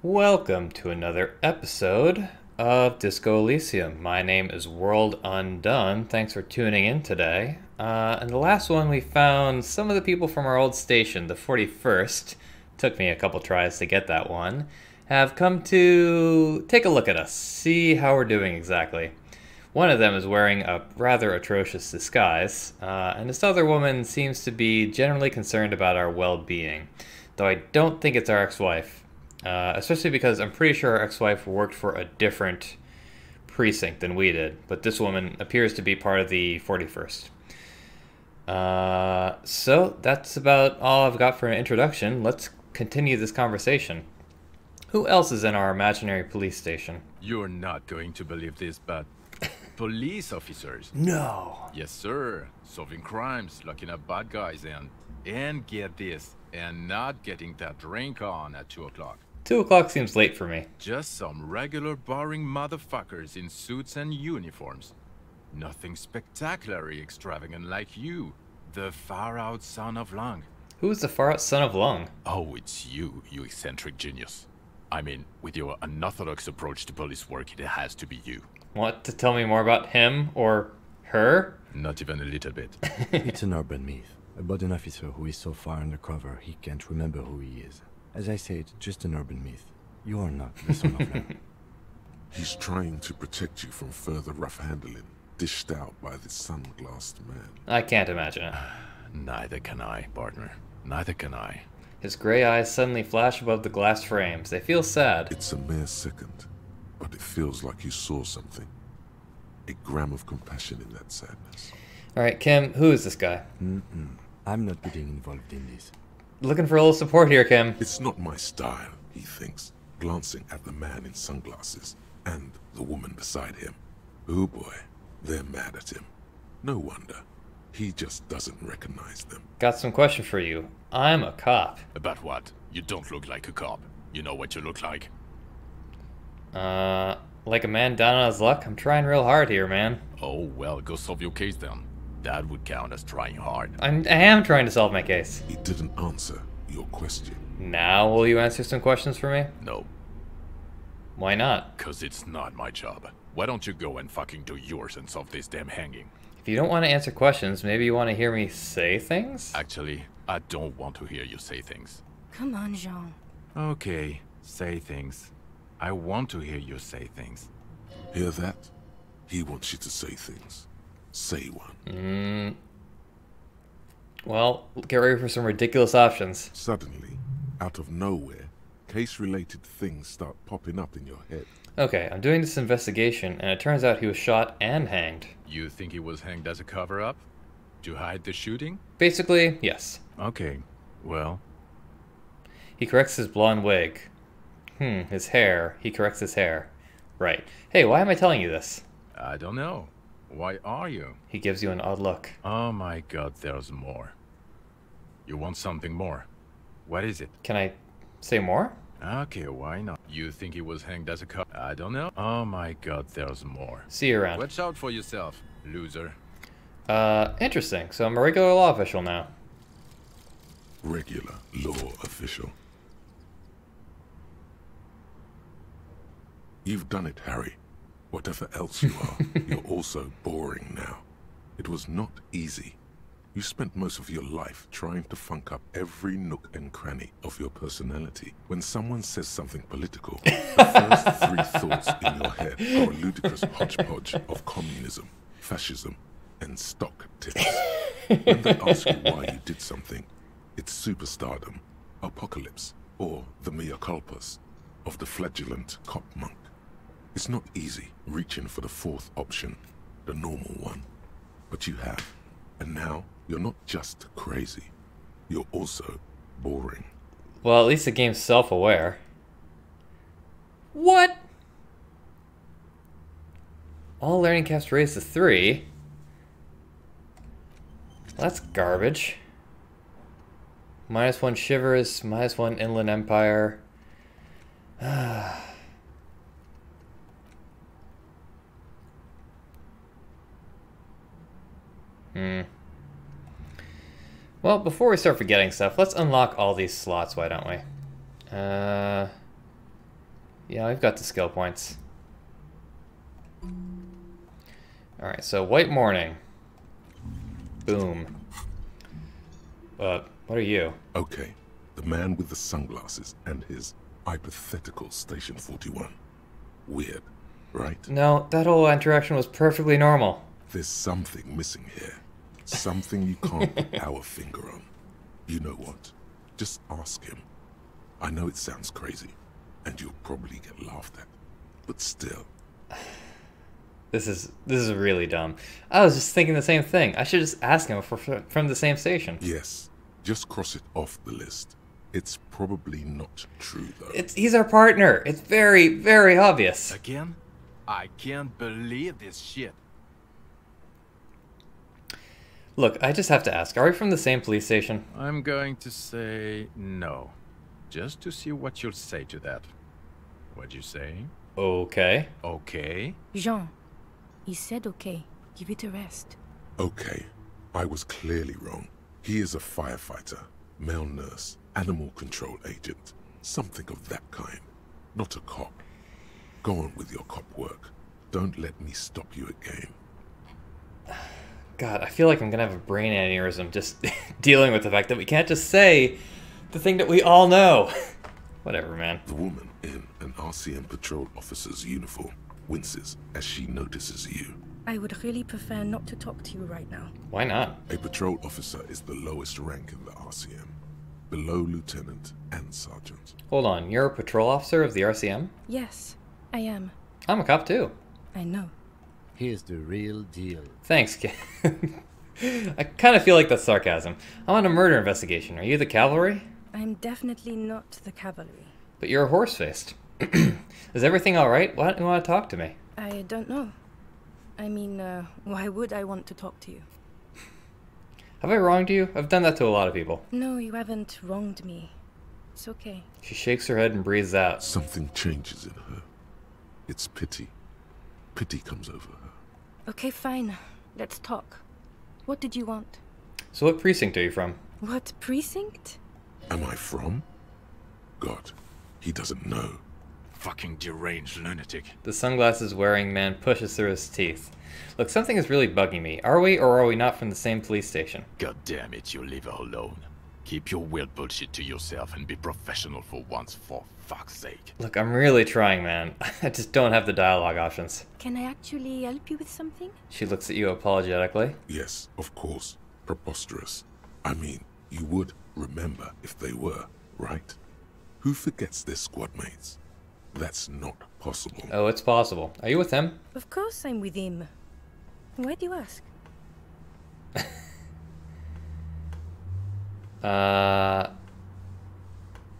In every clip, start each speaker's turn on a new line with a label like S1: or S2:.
S1: Welcome to another episode of Disco Elysium. My name is World Undone. Thanks for tuning in today. In the last one, we found some of the people from our old station, the 41st. Took me a couple tries to get that one. Have come to take a look at us, see how we're doing exactly. One of them is wearing a rather atrocious disguise, and this other woman seems to be generally concerned about our well-being, though I don't think it's our ex-wife. Especially because I'm pretty sure our ex-wife worked for a different precinct than we did, but this woman appears to be part of the 41st. So that's about all I've got for an introduction. Let's continue this conversation. Who else is in our imaginary police station?
S2: You're not going to believe this, but police officers.
S1: No.
S2: Yes, sir. Solving crimes, locking up bad guys, and get this, and not getting that drink on at 2 o'clock.
S1: 2 o'clock seems late for me.
S2: Just some regular boring motherfuckers in suits and uniforms. Nothing spectacularly extravagant like you, the far-out son of Lung.
S1: Who's the far-out son of Lung?
S2: Oh, it's you, you eccentric genius. I mean, with your unorthodox approach to police work, it has to be you.
S1: Want to tell me more about him or her?
S2: Not even a little bit.
S3: It's an urban myth about an officer who is so far undercover he can't remember who he is. As I said, just an urban myth. You are not the son of Lung.
S4: He's trying to protect you from further rough handling, dished out by this sunglassed man.
S1: I can't imagine it.
S2: Neither can I, partner. Neither can I.
S1: His gray eyes suddenly flash above the glass frames. They feel sad.
S4: It's a mere second, but it feels like you saw something. A gram of compassion in that sadness.
S1: Alright, Kim, who is this guy?
S3: I'm not getting involved in this.
S1: Looking for a little support here, Kim.
S4: It's not my style, he thinks, glancing at the man in sunglasses and the woman beside him. Oh boy, they're mad at him. No wonder. He just doesn't recognize them.
S1: Got some question for you. I'm a cop.
S2: About what? You don't look like a cop. You know what you look like?
S1: Like a man down on his luck? I'm trying real hard here, man.
S2: Oh, well, go solve your case then. That would count as trying hard.
S1: I am trying to solve my case.
S4: He didn't answer your question.
S1: Now will you answer some questions for me?
S2: No,
S1: Why not?
S2: 'cause it's not my job. Why don't you go and fucking do yours and solve this damn hanging?
S1: If you don't want to answer questions, maybe you want to hear me say things?
S2: Actually, I don't want to hear you say things.
S5: Come on, Jean.
S2: Okay, say things. I want to hear you say things.
S4: Hear that? He wants you to say things. Say one.
S1: Well, get ready for some ridiculous options.
S4: Suddenly, out of nowhere, case-related things start popping up in your head.
S1: Okay, I'm doing this investigation, and it turns out he was shot and hanged.
S2: You think he was hanged as a cover-up? To hide the shooting?
S1: Basically, yes.
S2: Okay, well,
S1: He corrects his blonde wig. His hair. He corrects his hair. Right. Hey, why am I telling you this?
S2: I don't know. Why are you?
S1: He gives you an odd look.
S2: Oh my god, there's more. You want something more? What is it?
S1: Can I say more?
S2: Okay, why not? You think he was hanged as a cop? I don't know. Oh my god, there's more.
S1: See you around.
S2: Watch out for yourself, loser.
S1: Interesting. So I'm a regular law official now.
S4: Regular law official. You've done it, Harry. Whatever else you are, you're also boring now. It was not easy. You spent most of your life trying to funk up every nook and cranny of your personality. When someone says something political, the first three thoughts in your head are a ludicrous hodgepodge of communism, fascism, and stock tips. When they ask you why you did something, it's superstardom, apocalypse, or the mea culpas of the flagellant cop monk. It's not easy reaching for the fourth option, the normal one. But you have. And now, you're not just crazy. You're also boring.
S1: Well, at least the game's self-aware. What? All learning caps raised to 3? That's garbage. -1 Shivers, -1 Inland Empire. Well, before we start forgetting stuff, let's unlock all these slots, why don't we? Yeah, we've got the skill points. Alright, so White Morning. Boom. What are you?
S4: Okay, the man with the sunglasses and his hypothetical Station 41. Weird, right?
S1: No, that whole interaction was perfectly normal.
S4: There's something missing here. Something you can't put our finger on. You know what? Just ask him. I know it sounds crazy, and you'll probably get laughed at. But still.
S1: This is really dumb. I was just thinking the same thing. I should just ask him if we're from the same station.
S4: Yes, just cross it off the list. It's probably not true, though.
S1: He's our partner. It's very, very obvious.
S2: Again? I can't believe this shit.
S1: Look, I just have to ask. Are we from the same police station?
S2: I'm going to say no. Just to see what you'll say to that. What'd you say?
S1: Okay.
S2: Okay.
S5: Jean, he said okay. Give it a rest.
S4: Okay, I was clearly wrong. He is a firefighter, male nurse, animal control agent, something of that kind. Not a cop. Go on with your cop work. Don't let me stop you again.
S1: God, I feel like I'm gonna have a brain aneurysm just dealing with the fact that we can't just say the thing that we all know. Whatever, man.
S4: The woman in an RCM patrol officer's uniform winces as she notices you.
S5: I would really prefer not to talk to you right now.
S1: Why not?
S4: A patrol officer is the lowest rank in the RCM, below lieutenant and sergeant.
S1: Hold on, you're a patrol officer of the RCM?
S5: Yes, I am.
S1: I'm a cop too.
S5: I know.
S3: He is the real deal.
S1: Thanks, kid. I kind of feel like that's sarcasm. I'm on a murder investigation. Are you the cavalry?
S5: I'm definitely not the cavalry.
S1: But you're horse-faced. Is everything alright? Why don't you want to talk to me?
S5: I don't know. I mean, why would I want to talk to you?
S1: Have I wronged you? I've done that to a lot of people.
S5: No, you haven't wronged me. It's okay.
S1: She shakes her head and breathes out.
S4: Something changes in her. It's pity. Pity comes over her.
S5: Okay, fine. Let's talk. What did you want?
S1: So what precinct are you from?
S5: What precinct?
S4: Am I from? God, he doesn't know.
S2: Fucking deranged lunatic.
S1: The sunglasses-wearing man pushes through his teeth. Look, something is really bugging me. Are we or are we not from the same police station?
S2: God damn it, you leave her alone. Keep your weird bullshit to yourself and be professional for once, for fuck's sake.
S1: Look, I'm really trying, man. I just don't have the dialogue options.
S5: Can I actually help you with something?
S1: She looks at you apologetically.
S4: Yes, of course. Preposterous. I mean, you would remember if they were, right? Who forgets their squad mates? That's not possible.
S1: Oh, it's possible. Are you with him?
S5: Of course I'm with him. Why do you ask?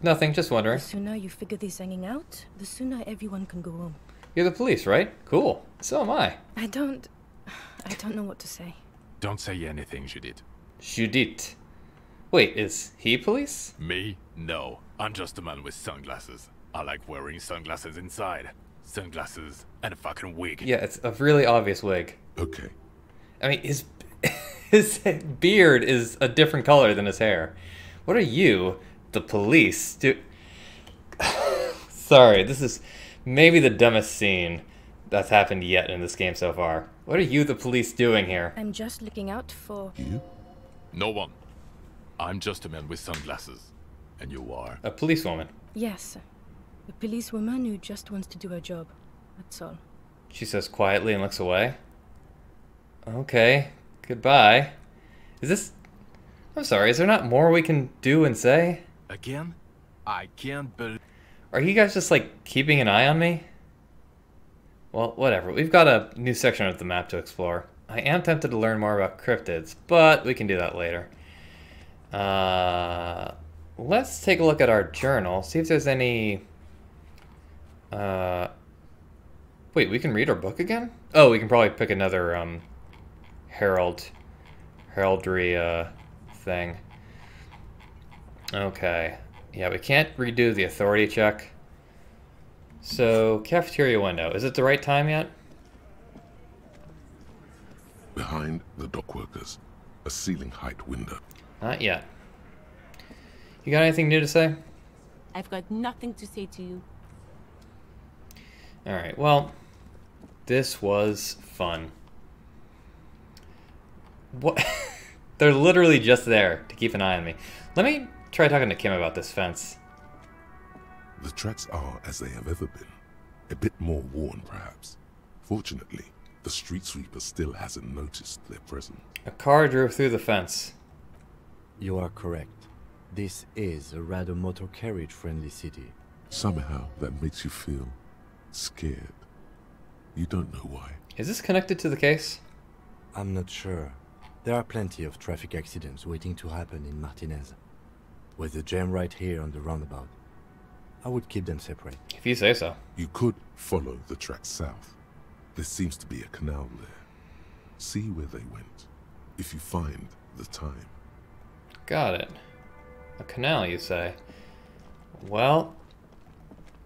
S1: Nothing, just wondering.
S5: The sooner you figure this hanging out, the sooner everyone can go home.
S1: You're the police, right? Cool. So am I.
S5: I don't know what to say.
S2: Don't say anything, Judith.
S1: Judith. Wait, is he police?
S2: Me? No. I'm just a man with sunglasses. I like wearing sunglasses inside. Sunglasses and a fucking wig.
S1: Yeah, it's a really obvious wig.
S4: Okay.
S1: I mean, his beard is a different color than his hair. What are you, the police, Sorry, this is maybe the dumbest scene that's happened yet in this game so far. What are you, the police, doing here?
S5: I'm just looking out for...
S4: You?
S2: No one. I'm just a man with sunglasses. And you are?
S1: A policewoman.
S5: Yes. A policewoman who just wants to do her job. That's all.
S1: She says quietly and looks away. Okay, goodbye. Is this... I'm sorry, is there not more we can do and say?
S2: Again? I can't believe...
S1: Are you guys just, like, keeping an eye on me? Well, whatever. We've got a new section of the map to explore. I am tempted to learn more about cryptids, but we can do that later. Let's take a look at our journal, see if there's any... Wait, we can read our book again? Oh, we can probably pick another, heraldry, thing. Okay. Yeah, we can't redo the authority check. So, cafeteria window. Is it the right time yet?
S4: Behind the dock workers, a ceiling height window.
S1: Not yet. You got anything new to say?
S6: I've got nothing to say to you.
S1: Alright, well, this was fun. What? They're literally just there to keep an eye on me. Let me try talking to Kim about this fence.
S4: The tracks are as they have ever been. A bit more worn, perhaps. Fortunately, the street sweeper still hasn't noticed their presence.
S1: A car drove through the fence.
S3: You are correct. This is a rather motor carriage-friendly city.
S4: Somehow, that makes you feel scared. You don't know why.
S1: Is this connected to the case?
S3: I'm not sure. There are plenty of traffic accidents waiting to happen in Martinez. With the jam right here on the roundabout, I would keep them separate.
S1: If you say so.
S4: You could follow the tracks south. There seems to be a canal there. See where they went, if you find the time.
S1: Got it. A canal, you say? Well...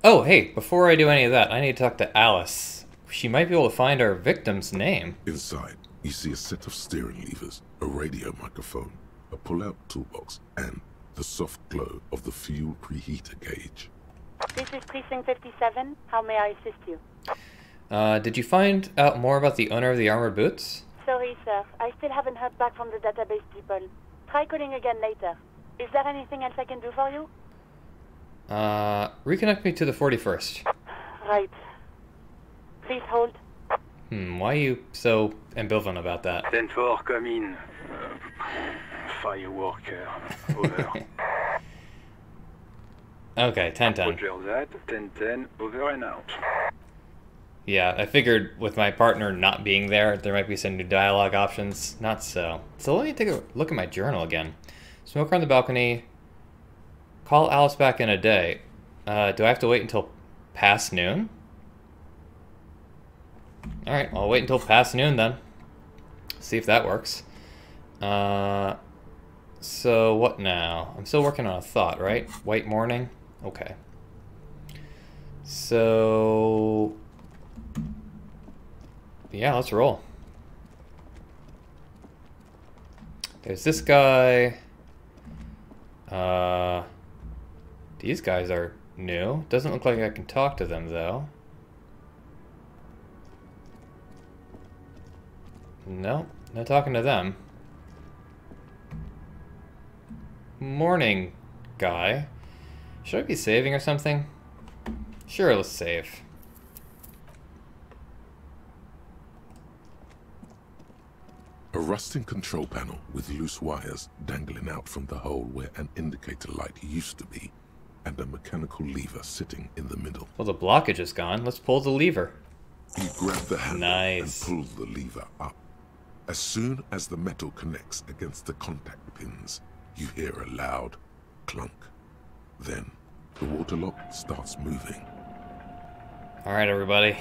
S1: Oh, hey, before I do any of that, I need to talk to Alice. She might be able to find our victim's name.
S4: Inside, you see a set of steering levers, a radio microphone, a pull-out toolbox, and the soft glow of the fuel preheater gauge.
S6: This is precinct 57. How may I assist you?
S1: Did you find out more about the owner of the armored boots?
S6: Sorry, sir. I still haven't heard back from the database people. Try calling again later. Is there anything else I can do for you?
S1: Reconnect me to the 41st.
S6: Right. Please hold.
S1: Why are you so ambivalent about that?
S7: 10-4, come in. Fireworker. Over.
S1: Okay, 10-10.
S7: Roger that. 10-10, over and out.
S1: Yeah, I figured with my partner not being there, there might be some new dialogue options. Not so. So let me take a look at my journal again. Smoker on the balcony. Call Alice back in a day. Do I have to wait until past noon? Alright, I'll wait until past noon then. See if that works. So what now? I'm still working on a thought, right? White morning? Okay. So... yeah, let's roll. There's this guy. These guys are new. Doesn't look like I can talk to them, though. No, no talking to them. Morning, guy. Should I be saving or something? Sure, let's save.
S4: A rusting control panel with loose wires dangling out from the hole where an indicator light used to be, and a mechanical lever sitting in the middle.
S1: Well, the blockage is gone. Let's pull the lever.
S4: You grab the handle
S1: Nice.
S4: and pull the lever up. As soon as the metal connects against the contact pins, you hear a loud clunk. Then, the water lock starts moving.
S1: All right, everybody.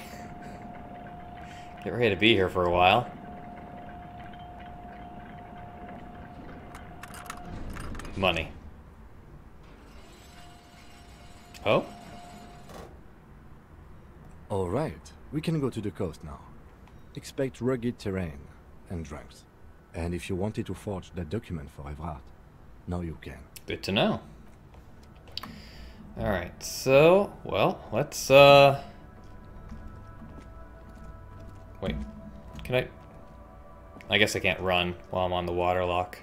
S1: Get ready to be here for a while. Money. Oh?
S3: All right, we can go to the coast now. Expect rugged terrain and drunks. And if you wanted to forge that document for Everard, now you can.
S1: Good to know. Alright, so, well, let's, wait, can I guess I can't run while I'm on the water lock.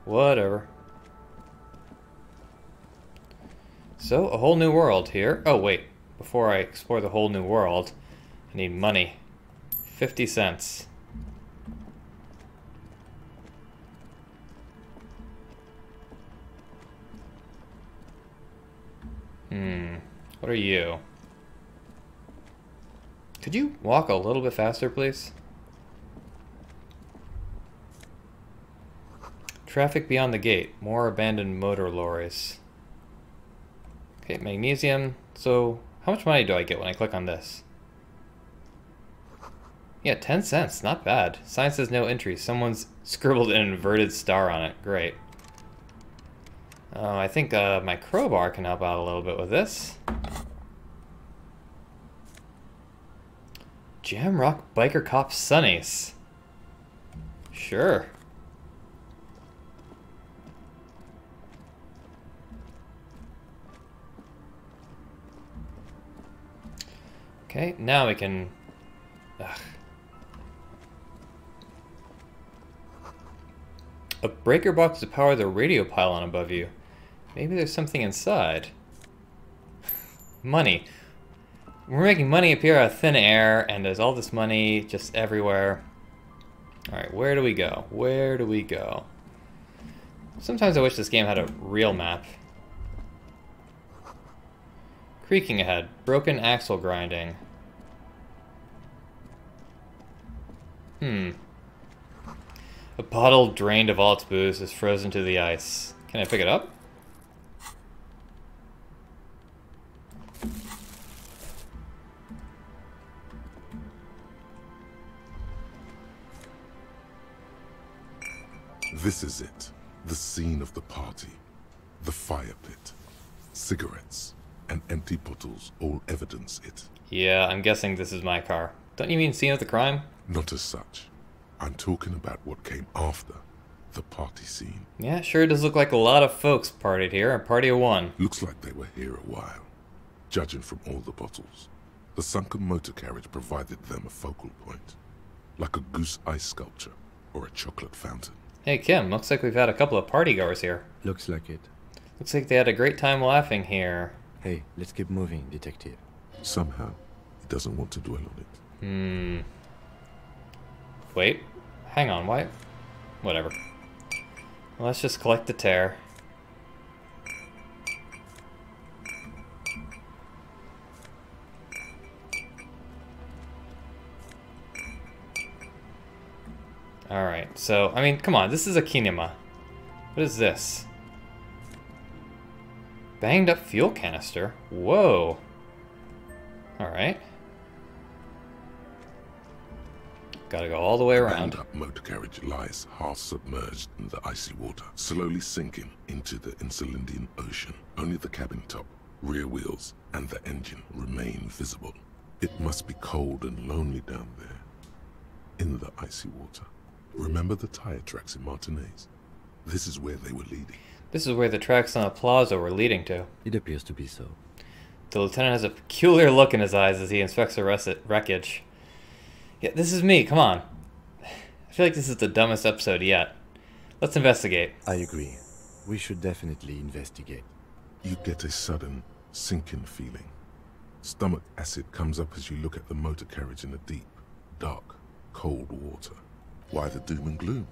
S1: Whatever. So, a whole new world here. Oh, wait. Before I explore the whole new world, I need money. 50 cents. What are you? Could you walk a little bit faster, please? Traffic beyond the gate. More abandoned motor lorries. Okay, magnesium. So, how much money do I get when I click on this? Yeah, 10 cents. Not bad. Sign says no entry. Someone's scribbled an inverted star on it. Great. I think my crowbar can help out a little bit with this. Jamrock Biker Cop Sunnies. Sure. Okay, now we can... Ugh. A breaker box to power the radio pylon above you. Maybe there's something inside. Money. We're making money appear out of thin air, and there's all this money just everywhere. Alright, where do we go? Where do we go? Sometimes I wish this game had a real map. Creaking ahead. Broken axle grinding. A bottle drained of all its booze is frozen to the ice. Can I pick it up?
S4: This is it. The scene of the party. The fire pit. Cigarettes and empty bottles all evidence it.
S1: Yeah, I'm guessing this is my car. Don't you mean scene of the crime?
S4: Not as such. I'm talking about what came after the party scene.
S1: Yeah, sure does look like a lot of folks partied here, a party of one.
S4: Looks like they were here a while, judging from all the bottles. The sunken motor carriage provided them a focal point, like a goose ice sculpture or a chocolate fountain.
S1: Hey Kim, looks like we've had a couple of partygoers here.
S3: Looks like it.
S1: Looks like they had a great time laughing here.
S3: Hey, let's keep moving, detective.
S4: Somehow, he doesn't want to dwell on it.
S1: Wait. Hang on, why? Whatever. Well, let's just collect the tear. Alright, so, I mean, come on, this is a kinema. What is this? Banged up fuel canister? Whoa. Alright. Gotta go all the way around.
S4: The banged-up motor carriage lies half submerged in the icy water, slowly sinking into the Insulindian Ocean. Only the cabin top, rear wheels, and the engine remain visible. It must be cold and lonely down there, in the icy water. Remember the tire tracks in Martinez? This is where they were leading.
S1: This is where the tracks on the plaza were leading to.
S3: It appears to be so.
S1: The lieutenant has a peculiar look in his eyes as he inspects the wreckage. Yeah, this is me, come on. I feel like this is the dumbest episode yet. Let's investigate.
S3: I agree. We should definitely investigate.
S4: You get a sudden, sinking feeling. Stomach acid comes up as you look at the motor carriage in the deep, dark, cold water. Why the doom and gloom?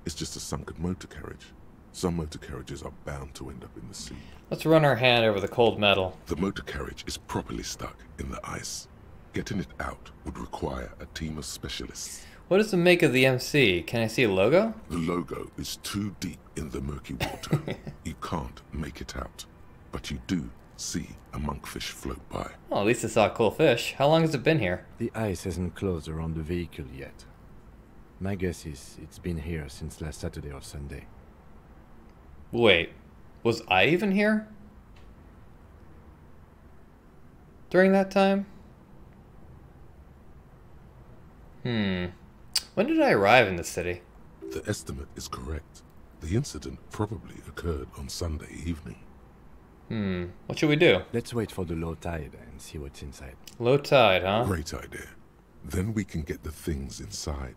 S4: It's just a sunken motor carriage. Some motor carriages are bound to end up in the sea.
S1: Let's run our hand over the cold metal.
S4: The motor carriage is properly stuck in the ice. Getting it out would require a team of specialists.
S1: What is the make of the MC? Can I see a logo?
S4: The logo is too deep in the murky water. You can't make it out. But you do see a monkfish float by.
S1: Well, at least I saw a cool fish. How long has it been here?
S3: The ice hasn't closed around the vehicle yet. My guess is it's been here since last Saturday or Sunday.
S1: Wait, was I even here? During that time? When did I arrive in the city?
S4: The estimate is correct. The incident probably occurred on Sunday evening.
S1: What should we do?
S3: Let's wait for the low tide and see what's inside.
S1: Low tide, huh?
S4: Great idea. Then we can get the things inside.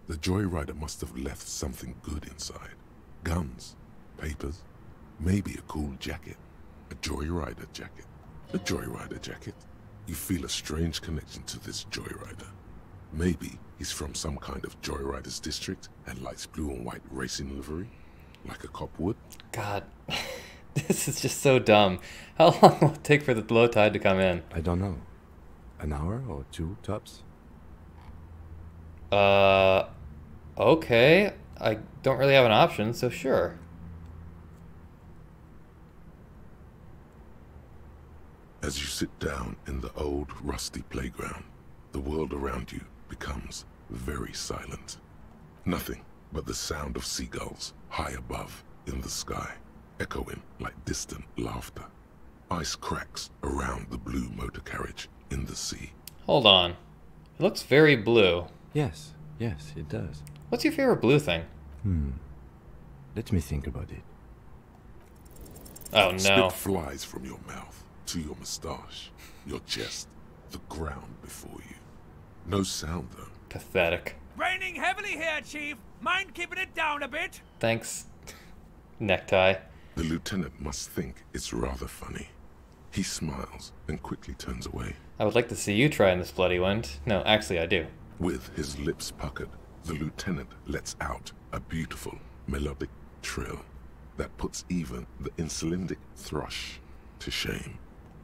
S4: The joyrider must have left something good inside. Guns, papers, maybe a cool jacket. A joyrider jacket. A joyrider jacket. You feel a strange connection to this joyrider. Maybe he's from some kind of joyriders district and likes blue and white racing livery, like a cop would.
S1: God, this is just so dumb. How long will it take for the low tide to come in?
S3: I don't know. An hour or two, tops?
S1: Okay. I don't really have an option, so sure.
S4: As you sit down in the old, rusty playground, the world around you becomes very silent. Nothing but the sound of seagulls high above in the sky, echoing like distant laughter. Ice cracks around the blue motor carriage in the sea.
S1: Hold on. It looks very blue.
S3: Yes, it does.
S1: What's your favorite blue thing?
S3: Let me think about it.
S1: Oh no.
S4: Spit flies from your mouth to your moustache, your chest, the ground before you. No sound, though.
S1: Pathetic.
S8: Raining heavily here, Chief. Mind keeping it down a bit?
S1: Thanks, necktie.
S4: The lieutenant must think it's rather funny. He smiles and quickly turns away.
S1: I would like to see you try in this bloody wind. No, actually I do.
S4: With his lips puckered, the lieutenant lets out a beautiful, melodic trill that puts even the insulindic thrush to shame.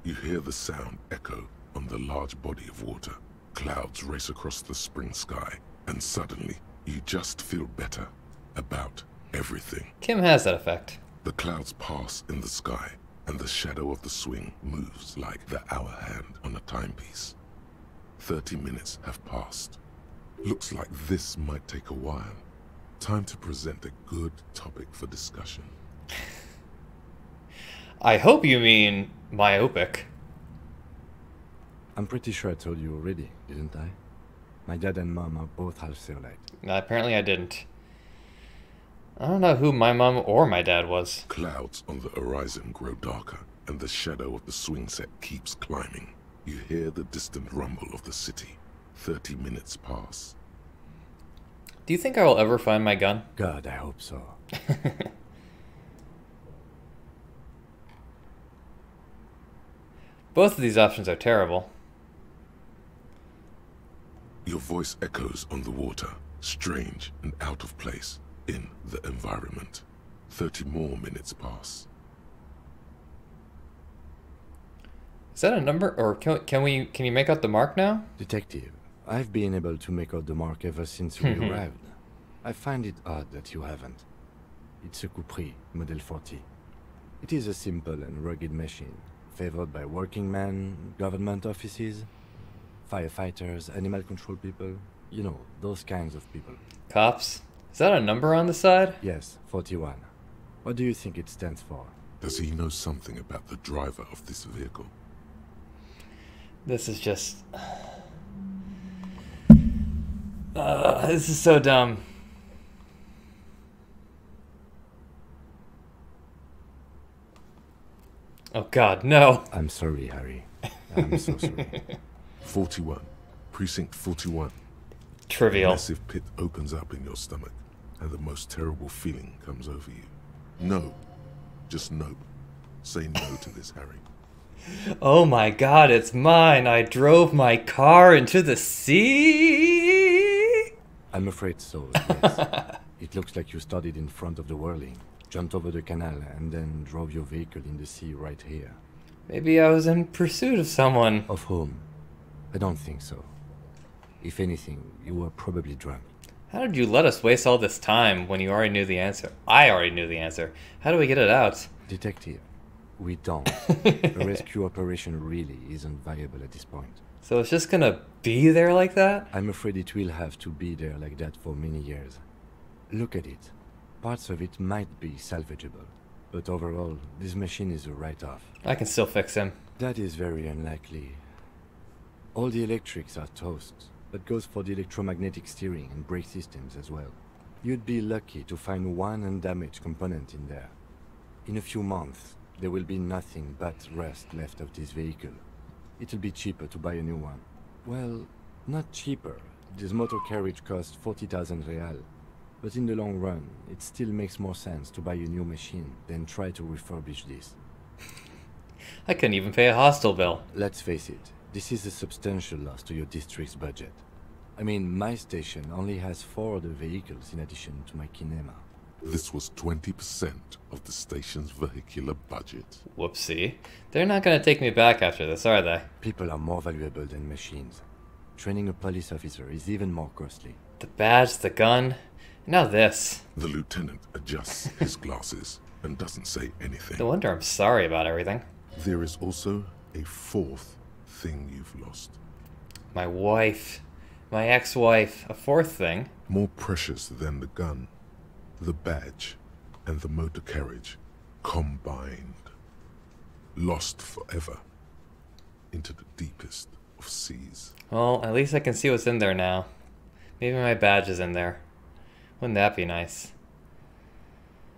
S4: You hear the sound echo on the large body of water. Clouds race across the spring sky, and suddenly you just feel better about everything.
S1: Kim has that effect.
S4: The clouds pass in the sky, and the shadow of the swing moves like the hour hand on a timepiece. 30 minutes have passed. Looks like this might take a while. Time to present a good topic for discussion.
S1: I hope you mean myopic.
S3: I'm pretty sure I told you already, didn't I? My dad and mom are both half Seolite.
S1: Apparently I didn't. I don't know who my mom or my dad was.
S4: Clouds on the horizon grow darker, and the shadow of the swing set keeps climbing. You hear the distant rumble of the city. 30 minutes pass.
S1: Do you think I will ever find my gun?
S3: God, I hope so.
S1: Both of these options are terrible.
S4: Your voice echoes on the water, strange and out of place in the environment. 30 more minutes pass.
S1: Is that a number, or can you make out the mark now?
S3: Detective, I've been able to make out the mark ever since we arrived. I find it odd that you haven't. It's a Coupri, Model 40. It is a simple and rugged machine, favored by working men, government offices, firefighters, animal control people, you know, those kinds of people.
S1: Cops? Is that a number on the side?
S3: Yes, 41. What do you think it stands for?
S4: Does he know something about the driver of this vehicle?
S1: This is just... this is so dumb. Oh god, no.
S3: I'm sorry, Harry. I'm so sorry.
S4: 41. Precinct 41. A
S1: Trivial.
S4: massive pit opens up in your stomach, and the most terrible feeling comes over you. No. Just no. Say no to this, Harry.
S1: Oh my god, it's mine. I drove my car into the sea.
S3: I'm afraid so, yes. It looks like you started in front of the whirling, jumped over the canal, and then drove your vehicle in the sea right here.
S1: Maybe I was in pursuit of someone.
S3: Of whom? I don't think so. If anything, you were probably drunk.
S1: How did you let us waste all this time when you already knew the answer? I already knew the answer. How do we get it out?
S3: Detective, we don't. A rescue operation really isn't viable at this point.
S1: So it's just gonna be there like that?
S3: I'm afraid it will have to be there like that for many years. Look at it. Parts of it might be salvageable, but overall, this machine is a write-off.
S1: I can still fix him.
S3: That is very unlikely. All the electrics are toast. That goes for the electromagnetic steering and brake systems as well. You'd be lucky to find one undamaged component in there. In a few months, there will be nothing but rust left of this vehicle. It'll be cheaper to buy a new one. Well, not cheaper. This motor carriage costs 40,000 real. But in the long run, it still makes more sense to buy a new machine than try to refurbish this.
S1: I couldn't even pay a hostel bill.
S3: Let's face it, this is a substantial loss to your district's budget. I mean, my station only has 4 other vehicles in addition to my kinema.
S4: This was 20% of the station's vehicular budget.
S1: Whoopsie. They're not gonna take me back after this, are they?
S3: People are more valuable than machines. Training a police officer is even more costly.
S1: The badge, the gun, now this.
S4: The lieutenant adjusts his glasses and doesn't say anything.
S1: No wonder I'm sorry about everything.
S4: There is also a fourth thing you've lost.
S1: My wife. My ex-wife. A fourth thing.
S4: More precious than the gun, the badge, and the motor carriage combined. Lost forever into the deepest of seas.
S1: Well, at least I can see what's in there now. Maybe my badge is in there. Wouldn't that be nice?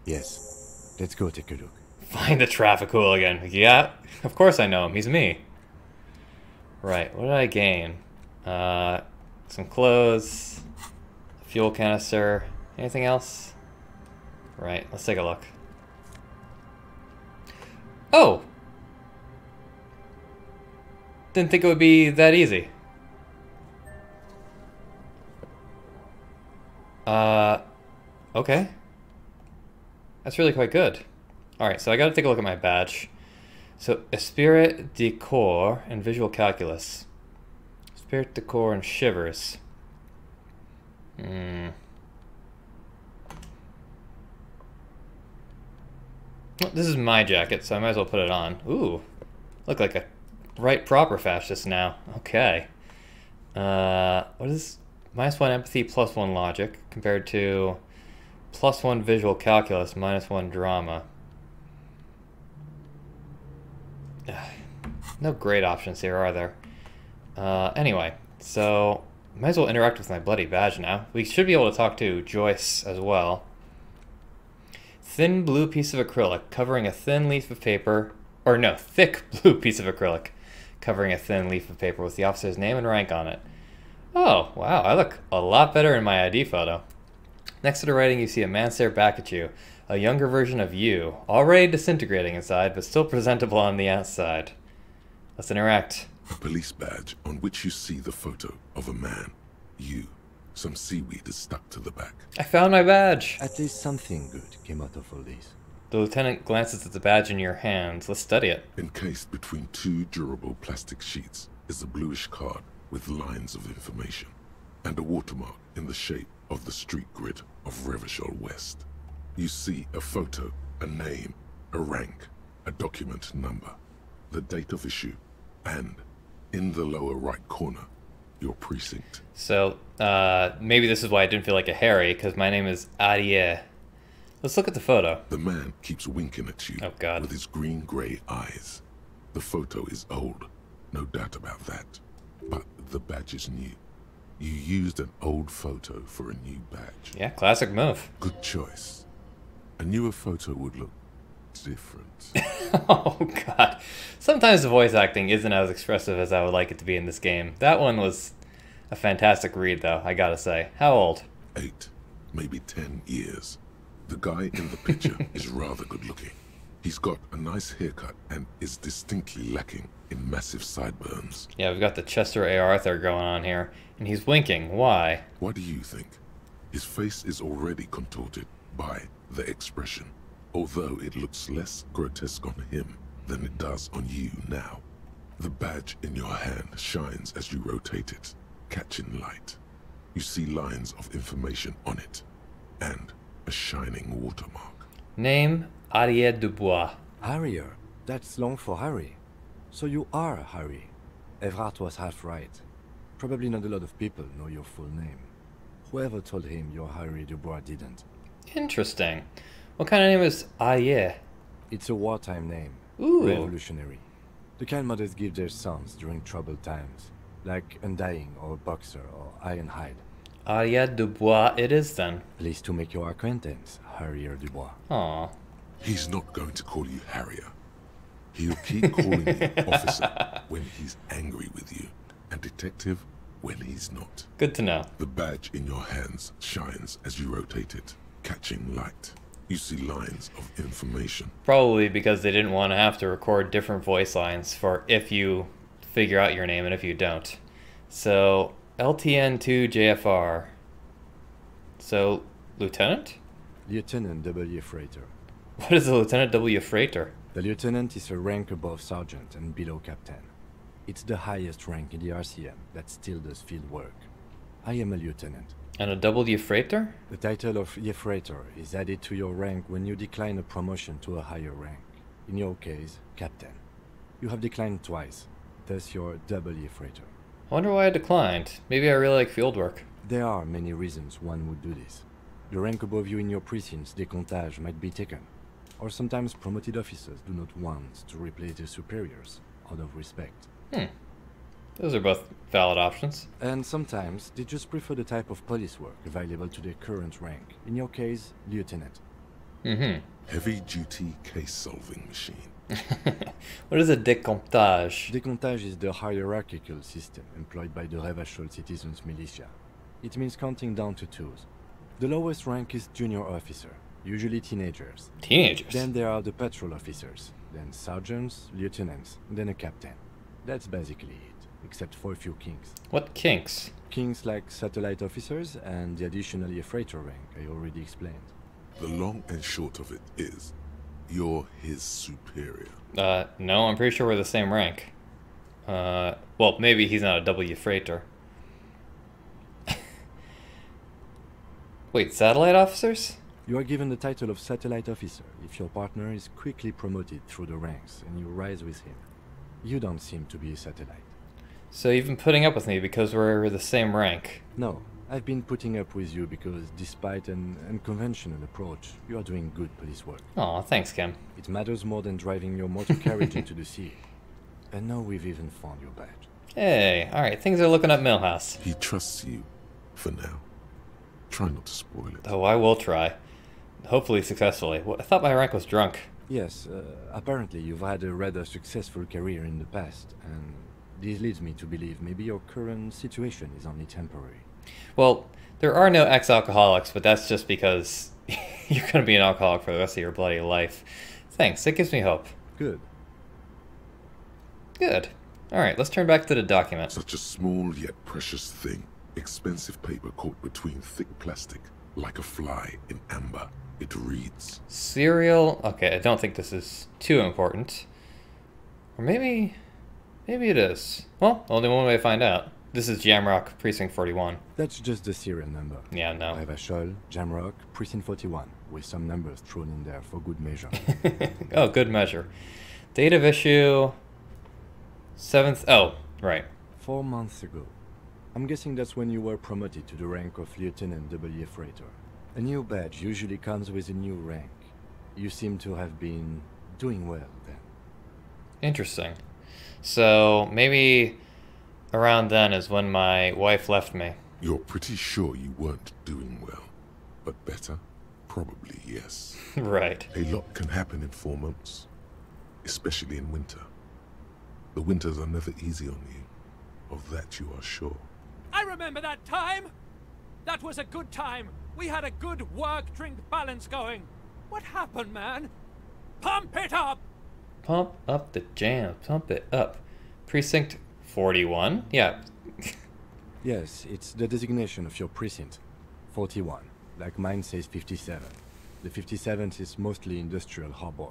S3: Yes. Let's go take a look.
S1: Find the traffic hooligan. Yeah, of course I know him. He's me. Right, what did I gain? Some clothes, fuel canister, anything else? Right, let's take a look. Oh! Didn't think it would be that easy. Okay. That's really quite good. Alright, so I gotta take a look at my badge. So, Esprit de Corps and Visual Calculus. Spirit de Corps and Shivers. Well, this is my jacket, so I might as well put it on. Ooh, look like a right proper fascist now. Okay. What is -1 empathy, +1 logic, compared to +1 visual calculus, -1 drama. No great options here, are there? Anyway, so might as well interact with my bloody badge now. We should be able to talk to Joyce as well. Thin blue piece of acrylic covering a thin leaf of paper, or no, thick blue piece of acrylic covering a thin leaf of paper with the officer's name and rank on it. Oh, wow, I look a lot better in my ID photo. Next to the writing, you see a man stare back at you, a younger version of you, already disintegrating inside, but still presentable on the outside. Let's interact.
S4: A police badge on which you see the photo of a man. You. Some seaweed is stuck to the back.
S1: I found my badge!
S3: At least something good came out of all this.
S1: The lieutenant glances at the badge in your hands. Let's study it.
S4: Encased between two durable plastic sheets is a bluish card with lines of information, and a watermark in the shape of the street grid of Revachol West. You see a photo, a name, a rank, a document number, the date of issue, and, in the lower right corner, your precinct.
S1: So, maybe this is why I didn't feel like a Harry, because my name is Ariel. Let's look at the photo.
S4: The man keeps winking at you
S1: Oh, God.
S4: with his green-gray eyes. The photo is old, no doubt about that. But the badge is new. You used an old photo for a new badge.
S1: Yeah, classic move.
S4: Good choice. A newer photo would look different.
S1: Oh, God. Sometimes the voice acting isn't as expressive as I would like it to be in this game. That one was a fantastic read, though, I gotta say. How old?
S4: 8, maybe 10 years. The guy in the picture is rather good looking. He's got a nice haircut and is distinctly lacking in massive sideburns.
S1: Yeah, we've got the Chester A. Arthur going on here. And he's winking. Why?
S4: What do you think? His face is already contorted by the expression, although it looks less grotesque on him than it does on you now. The badge in your hand shines as you rotate it, catching light. You see lines of information on it, and a shining watermark.
S1: Name, Ariel Dubois.
S3: Harrier. That's long for Harry. So you are Harry. Evrard was half right. Probably not a lot of people know your full name. Whoever told him you're Harry Dubois didn't.
S1: Interesting. What kind of name is Ariel?
S3: It's a wartime name.
S1: Ooh.
S3: Revolutionary. The kind mothers give their sons during troubled times. Like Undying or Boxer or Ironhide.
S1: Ariel Dubois it is then.
S3: Pleased to make your acquaintance, Harrier Dubois.
S1: Aw.
S4: He's not going to call you Harrier. He'll keep calling you Officer when he's angry with you, and Detective when he's not.
S1: Good to know.
S4: The badge in your hands shines as you rotate it, catching light. You see lines of information.
S1: Probably because they didn't want to have to record different voice lines for if you figure out your name and if you don't. So, LTN2JFR. So, Lieutenant?
S3: Lieutenant W. Freighter.
S1: What is a Lieutenant W. Freighter?
S3: The lieutenant is a rank above sergeant and below captain. It's the highest rank in the RCM that still does field work. I am a lieutenant.
S1: And a W. Freighter?
S3: The title of Freighter is added to your rank when you decline a promotion to a higher rank. In your case, captain. You have declined twice, thus you're W. Freighter.
S1: I wonder why I declined. Maybe I really like field work.
S3: There are many reasons one would do this. The rank above you in your precinct's decomptage might be taken, or sometimes promoted officers do not want to replace their superiors out of respect.
S1: Those are both valid options.
S3: And sometimes they just prefer the type of police work available to their current rank. In your case, lieutenant.
S1: Mm-hmm.
S4: Heavy-duty case-solving machine.
S1: What is a décomptage?
S3: Décomptage is the hierarchical system employed by the Revachol citizens militia. It means counting down to twos. The lowest rank is junior officer, usually teenagers.
S1: Teenagers?
S3: Then there are the patrol officers, then sergeants, lieutenants, then a captain. That's basically it, except for a few kinks.
S1: What kinks?
S3: Kinks like satellite officers and the additionally a freighter rank I already explained.
S4: The long and short of it is, you're his superior.
S1: No, I'm pretty sure we're the same rank. Well, maybe he's not a W freighter. Wait, satellite officers?
S3: You are given the title of satellite officer if your partner is quickly promoted through the ranks and you rise with him. You don't seem to be a satellite.
S1: So you've been putting up with me because we're the same rank.
S3: No, I've been putting up with you because despite an unconventional approach, you are doing good police work.
S1: Aw, thanks, Kim.
S3: It matters more than driving your motor carriage into the sea. And now we've even found your badge.
S1: Hey, alright, things are looking up Millhouse.
S4: He trusts you, for now. Try not to spoil it.
S1: Oh, I will try. Hopefully successfully. Well, I thought my rank was drunk.
S3: Yes, apparently you've had a rather successful career in the past, and this leads me to believe maybe your current situation is only temporary.
S1: Well, there are no ex-alcoholics, but that's just because you're going to be an alcoholic for the rest of your bloody life. Thanks, that gives me hope.
S3: Good.
S1: Good. Alright, let's turn back to the document.
S4: Such a small yet precious thing. Expensive paper caught between thick plastic, like a fly in amber. It reads...
S1: Serial... Okay, I don't think this is too important. Or maybe it is. Well, only one way to find out. This is Jamrock, Precinct 41.
S3: That's just the serial number.
S1: Yeah, no.
S3: Revachol, Jamrock, Precinct 41, with some numbers thrown in there for good measure.
S1: Oh, good measure. Date of issue... 7th... Oh, right.
S3: 4 months ago. I'm guessing that's when you were promoted to the rank of Lieutenant W. Freighter. A new badge usually comes with a new rank. You seem to have been doing well then.
S1: Interesting. So, maybe around then is when my wife left me.
S4: You're pretty sure you weren't doing well. But better? Probably yes.
S1: Right.
S4: A lot can happen in 4 months. Especially in winter. The winters are never easy on you. Of that you are sure.
S8: I remember that time. That was a good time. We had a good work-drink balance going. What happened, man? Pump it up!
S1: Pump up the jam. Pump it up. Precinct 41? Yeah.
S3: Yes, it's the designation of your precinct. 41. Like mine says 57. The 57th is mostly industrial harbor.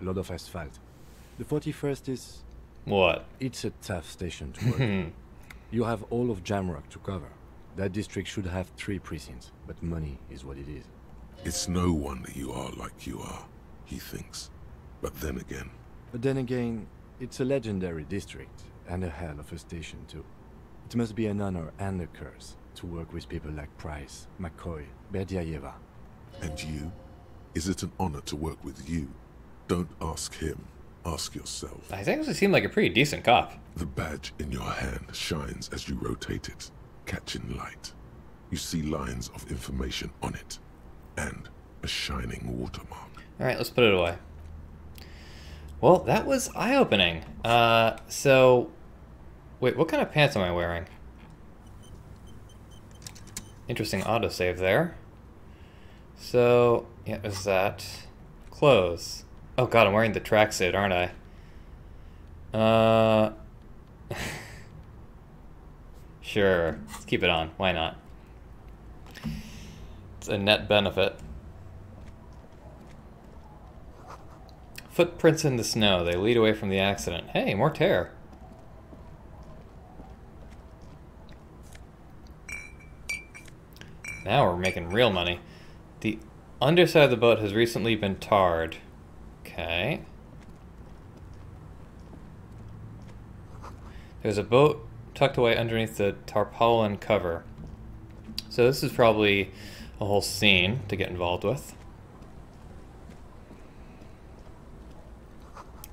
S3: A lot of asphalt. The 41st is...
S1: What?
S3: It's a tough station to work. You have all of Jamrock to cover. That district should have 3 precincts, but money is what it is.
S4: It's no wonder you are like you are, he thinks. But then again, it's a legendary district, and a hell of a station too. It must be an honor and a curse to work with people like Price, McCoy, Berdiaeva. And you? Is it an honor to work with you? Don't ask him. Ask yourself.
S1: I think he seemed like a pretty decent cop.
S4: The badge in your hand shines as you rotate it, catching light. You see lines of information on it, and a shining watermark.
S1: Alright, let's put it away. Well, that was eye-opening. So... Wait, what kind of pants am I wearing? Interesting autosave there. So, yeah, there's that. Clothes. Oh god, I'm wearing the tracksuit, aren't I? Sure, let's keep it on. Why not? It's a net benefit. Footprints in the snow. They lead away from the accident. Hey, more tear. Now we're making real money. The underside of the boat has recently been tarred. Okay. There's a boat tucked away underneath the tarpaulin cover. So this is probably a whole scene to get involved with.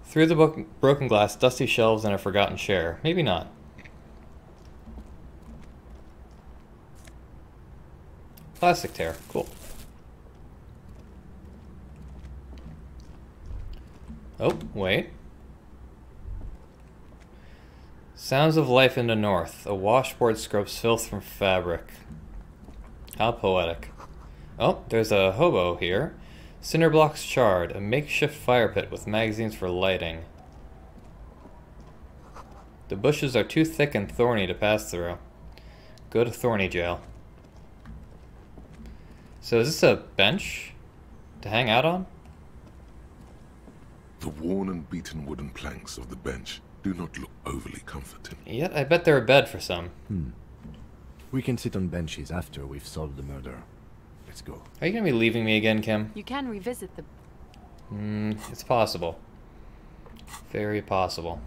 S1: Through the broken glass, dusty shelves, and a forgotten chair. Maybe not. Plastic tear. Cool. Oh, wait. Sounds of life in the north. A washboard scrubs filth from fabric. How poetic. Oh, there's a hobo here. Cinder blocks charred. A makeshift fire pit with magazines for lighting. The bushes are too thick and thorny to pass through. Go to thorny jail. So is this a bench to hang out on?
S4: The worn and beaten wooden planks of the bench do not look overly comforting.
S1: Yet I bet they're a bed for some.
S3: We can sit on benches after we've solved the murder. Let's go.
S1: Are you gonna be leaving me again, Kim?
S9: You can revisit the...
S1: It's possible. Very possible.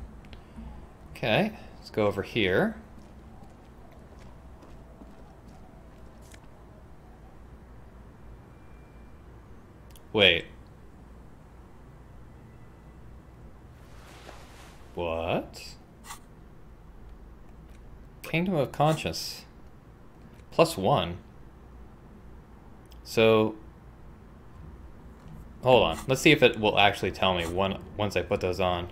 S1: Okay, let's go over here. Wait. What? Kingdom of Conscience. +1. So... Hold on. Let's see if it will actually tell me once I put those on.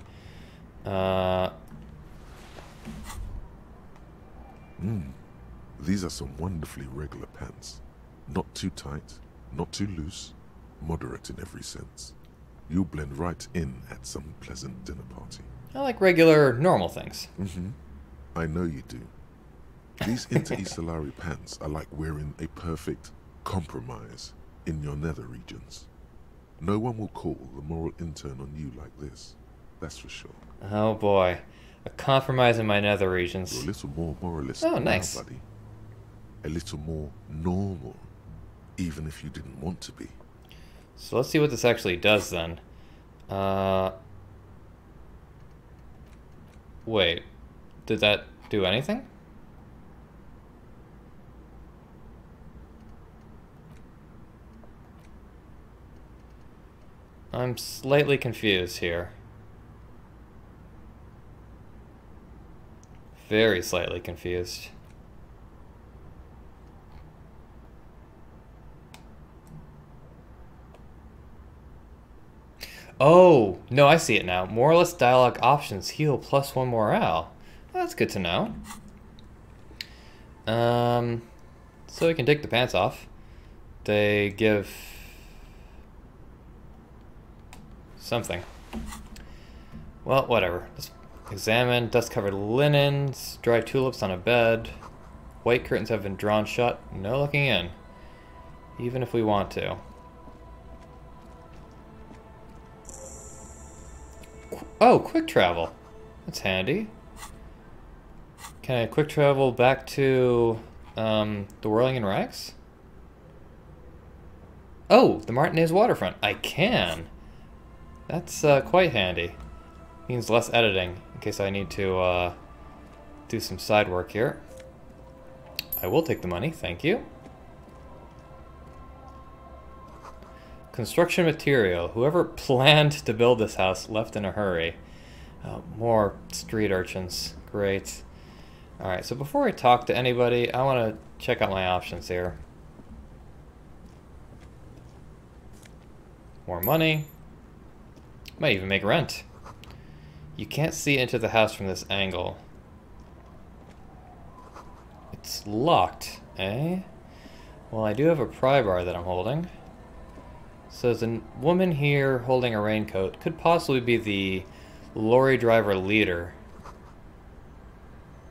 S4: These are some wonderfully regular pants. Not too tight, not too loose, moderate in every sense. You'll blend right in at some pleasant dinner party.
S1: I like regular, normal things.
S4: I know you do. These Inter-Estellari pants are like wearing a perfect compromise in your nether regions. No one will call the moral intern on you like this. That's for sure.
S1: Oh boy. A compromise in my nether
S4: You're
S1: regions.
S4: a little more moralist
S1: Oh,
S4: now,
S1: nice.
S4: buddy. A little more normal, even if you didn't want to be.
S1: So let's see what this actually does then. Wait. Did that do anything? I'm slightly confused here. Very slightly confused. Oh, no, I see it now. Moralist dialogue options heal +1 morale. Well, that's good to know. So we can take the pants off. They give something. Well, whatever. Let's examine dust-covered linens, dry tulips on a bed. White curtains have been drawn shut. No looking in. Even if we want to. Oh, quick travel. That's handy. Can I quick travel back to the Whirling in Rags? Oh, the Martinez waterfront. I can. That's quite handy. Means less editing in case I need to do some side work here. I will take the money, thank you. Construction material. Whoever planned to build this house left in a hurry. More street urchins. Great. Alright, so before I talk to anybody, I want to check out my options here. More money. Might even make rent. You can't see into the house from this angle. It's locked, eh? Well, I do have a pry bar that I'm holding. So there's a woman here holding a raincoat. Could possibly be the lorry driver leader.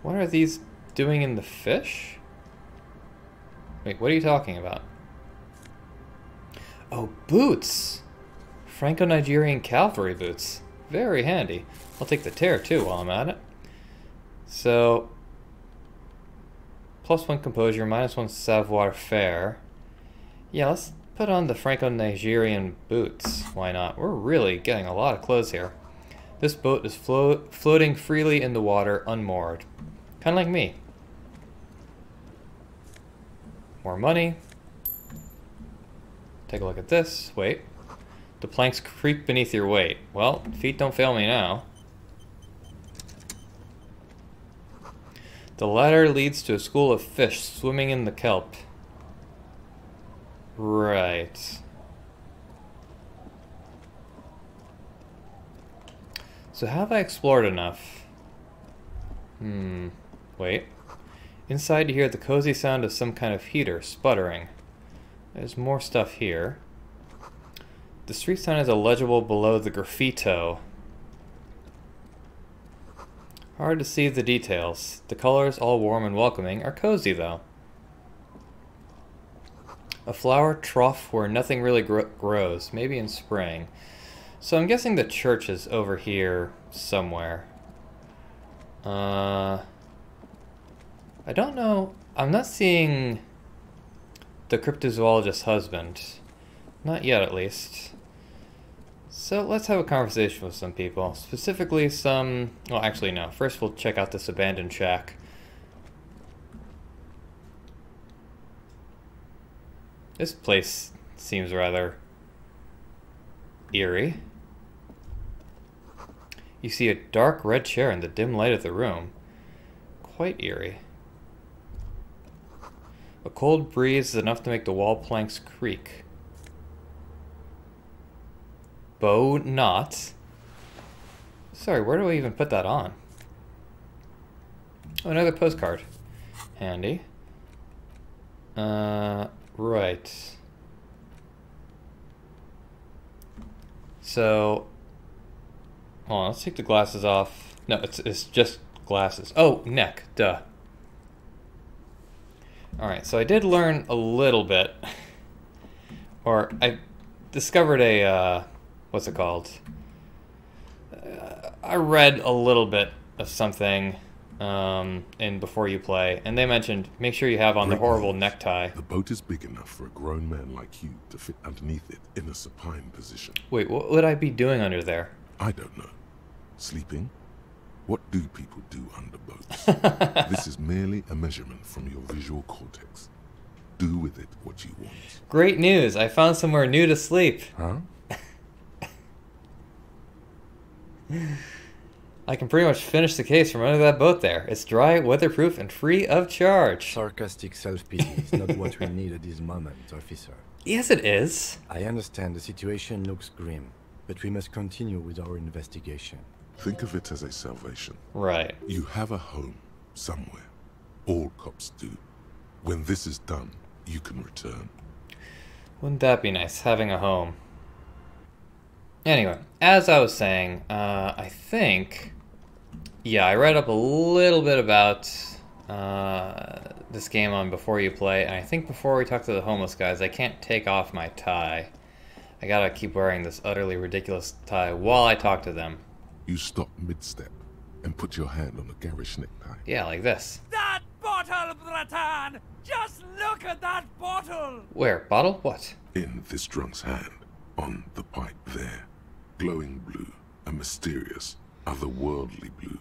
S1: What are these doing in the fish? Wait, what are you talking about? Oh, boots! Franco-Nigerian cavalry boots. Very handy. I'll take the tear too while I'm at it. So, +1 composure, -1 savoir-faire. Yeah, let's put on the Franco-Nigerian boots. Why not? We're really getting a lot of clothes here. This boat is floating freely in the water, unmoored. Kind of like me. More money. Take a look at this. Wait. The planks creak beneath your weight. Well, feet don't fail me now. The ladder leads to a school of fish swimming in the kelp. Right. So have I explored enough? Wait. Inside you hear the cozy sound of some kind of heater sputtering. There's more stuff here. The street sign is illegible below the graffito. Hard to see the details. The colors, all warm and welcoming, are cozy though. A flower trough where nothing really grows, maybe in spring. So I'm guessing the church is over here somewhere. I don't know. I'm not seeing the cryptozoologist's husband. Not yet, at least. So let's have a conversation with some people. Specifically some... Well, actually, no. First we'll check out this abandoned shack. This place seems rather eerie. You see a dark red chair in the dim light of the room. Quite eerie. A cold breeze is enough to make the wall planks creak. Bow knot. Sorry, where do I even put that on? Oh, another postcard. Handy. Right. So, hold on, let's take the glasses off. No, it's just glasses. Oh, neck, duh. Alright, so I did learn a little bit. Or, I discovered a, what's it called? I read a little bit of something in Before You Play, and they mentioned make sure you have on the horrible necktie.
S4: The boat is big enough for a grown man like you to fit underneath it in a supine position.
S1: Wait, what would I be doing under there?
S4: I don't know. Sleeping? What do people do under boats? This is merely a measurement from your visual cortex. Do with it what you want.
S1: Great news! I found somewhere new to sleep.
S4: Huh?
S1: I can pretty much finish the case from under that boat there. It's dry, weatherproof, and free of charge.
S3: Sarcastic self-pity is not what we need at this moment, officer.
S1: Yes, it is.
S3: I understand the situation looks grim, but we must continue with our investigation.
S4: Think of it as a salvation.
S1: Right.
S4: You have a home somewhere. All cops do. When this is done, you can return.
S1: Wouldn't that be nice, having a home? Anyway, as I was saying, I think... Yeah, I read up a little bit about this game on Before You Play, and I think before we talk to the homeless guys, I can't take off my tie. I gotta keep wearing this utterly ridiculous tie while I talk to them.
S4: You stop mid-step and put your hand on a garish necktie.
S1: Yeah, like this.
S8: That bottle, Bratan! Just look at that bottle!
S1: Where? Bottle? What?
S4: In this drunk's hand, on the pipe there. Glowing blue, a mysterious, otherworldly blue,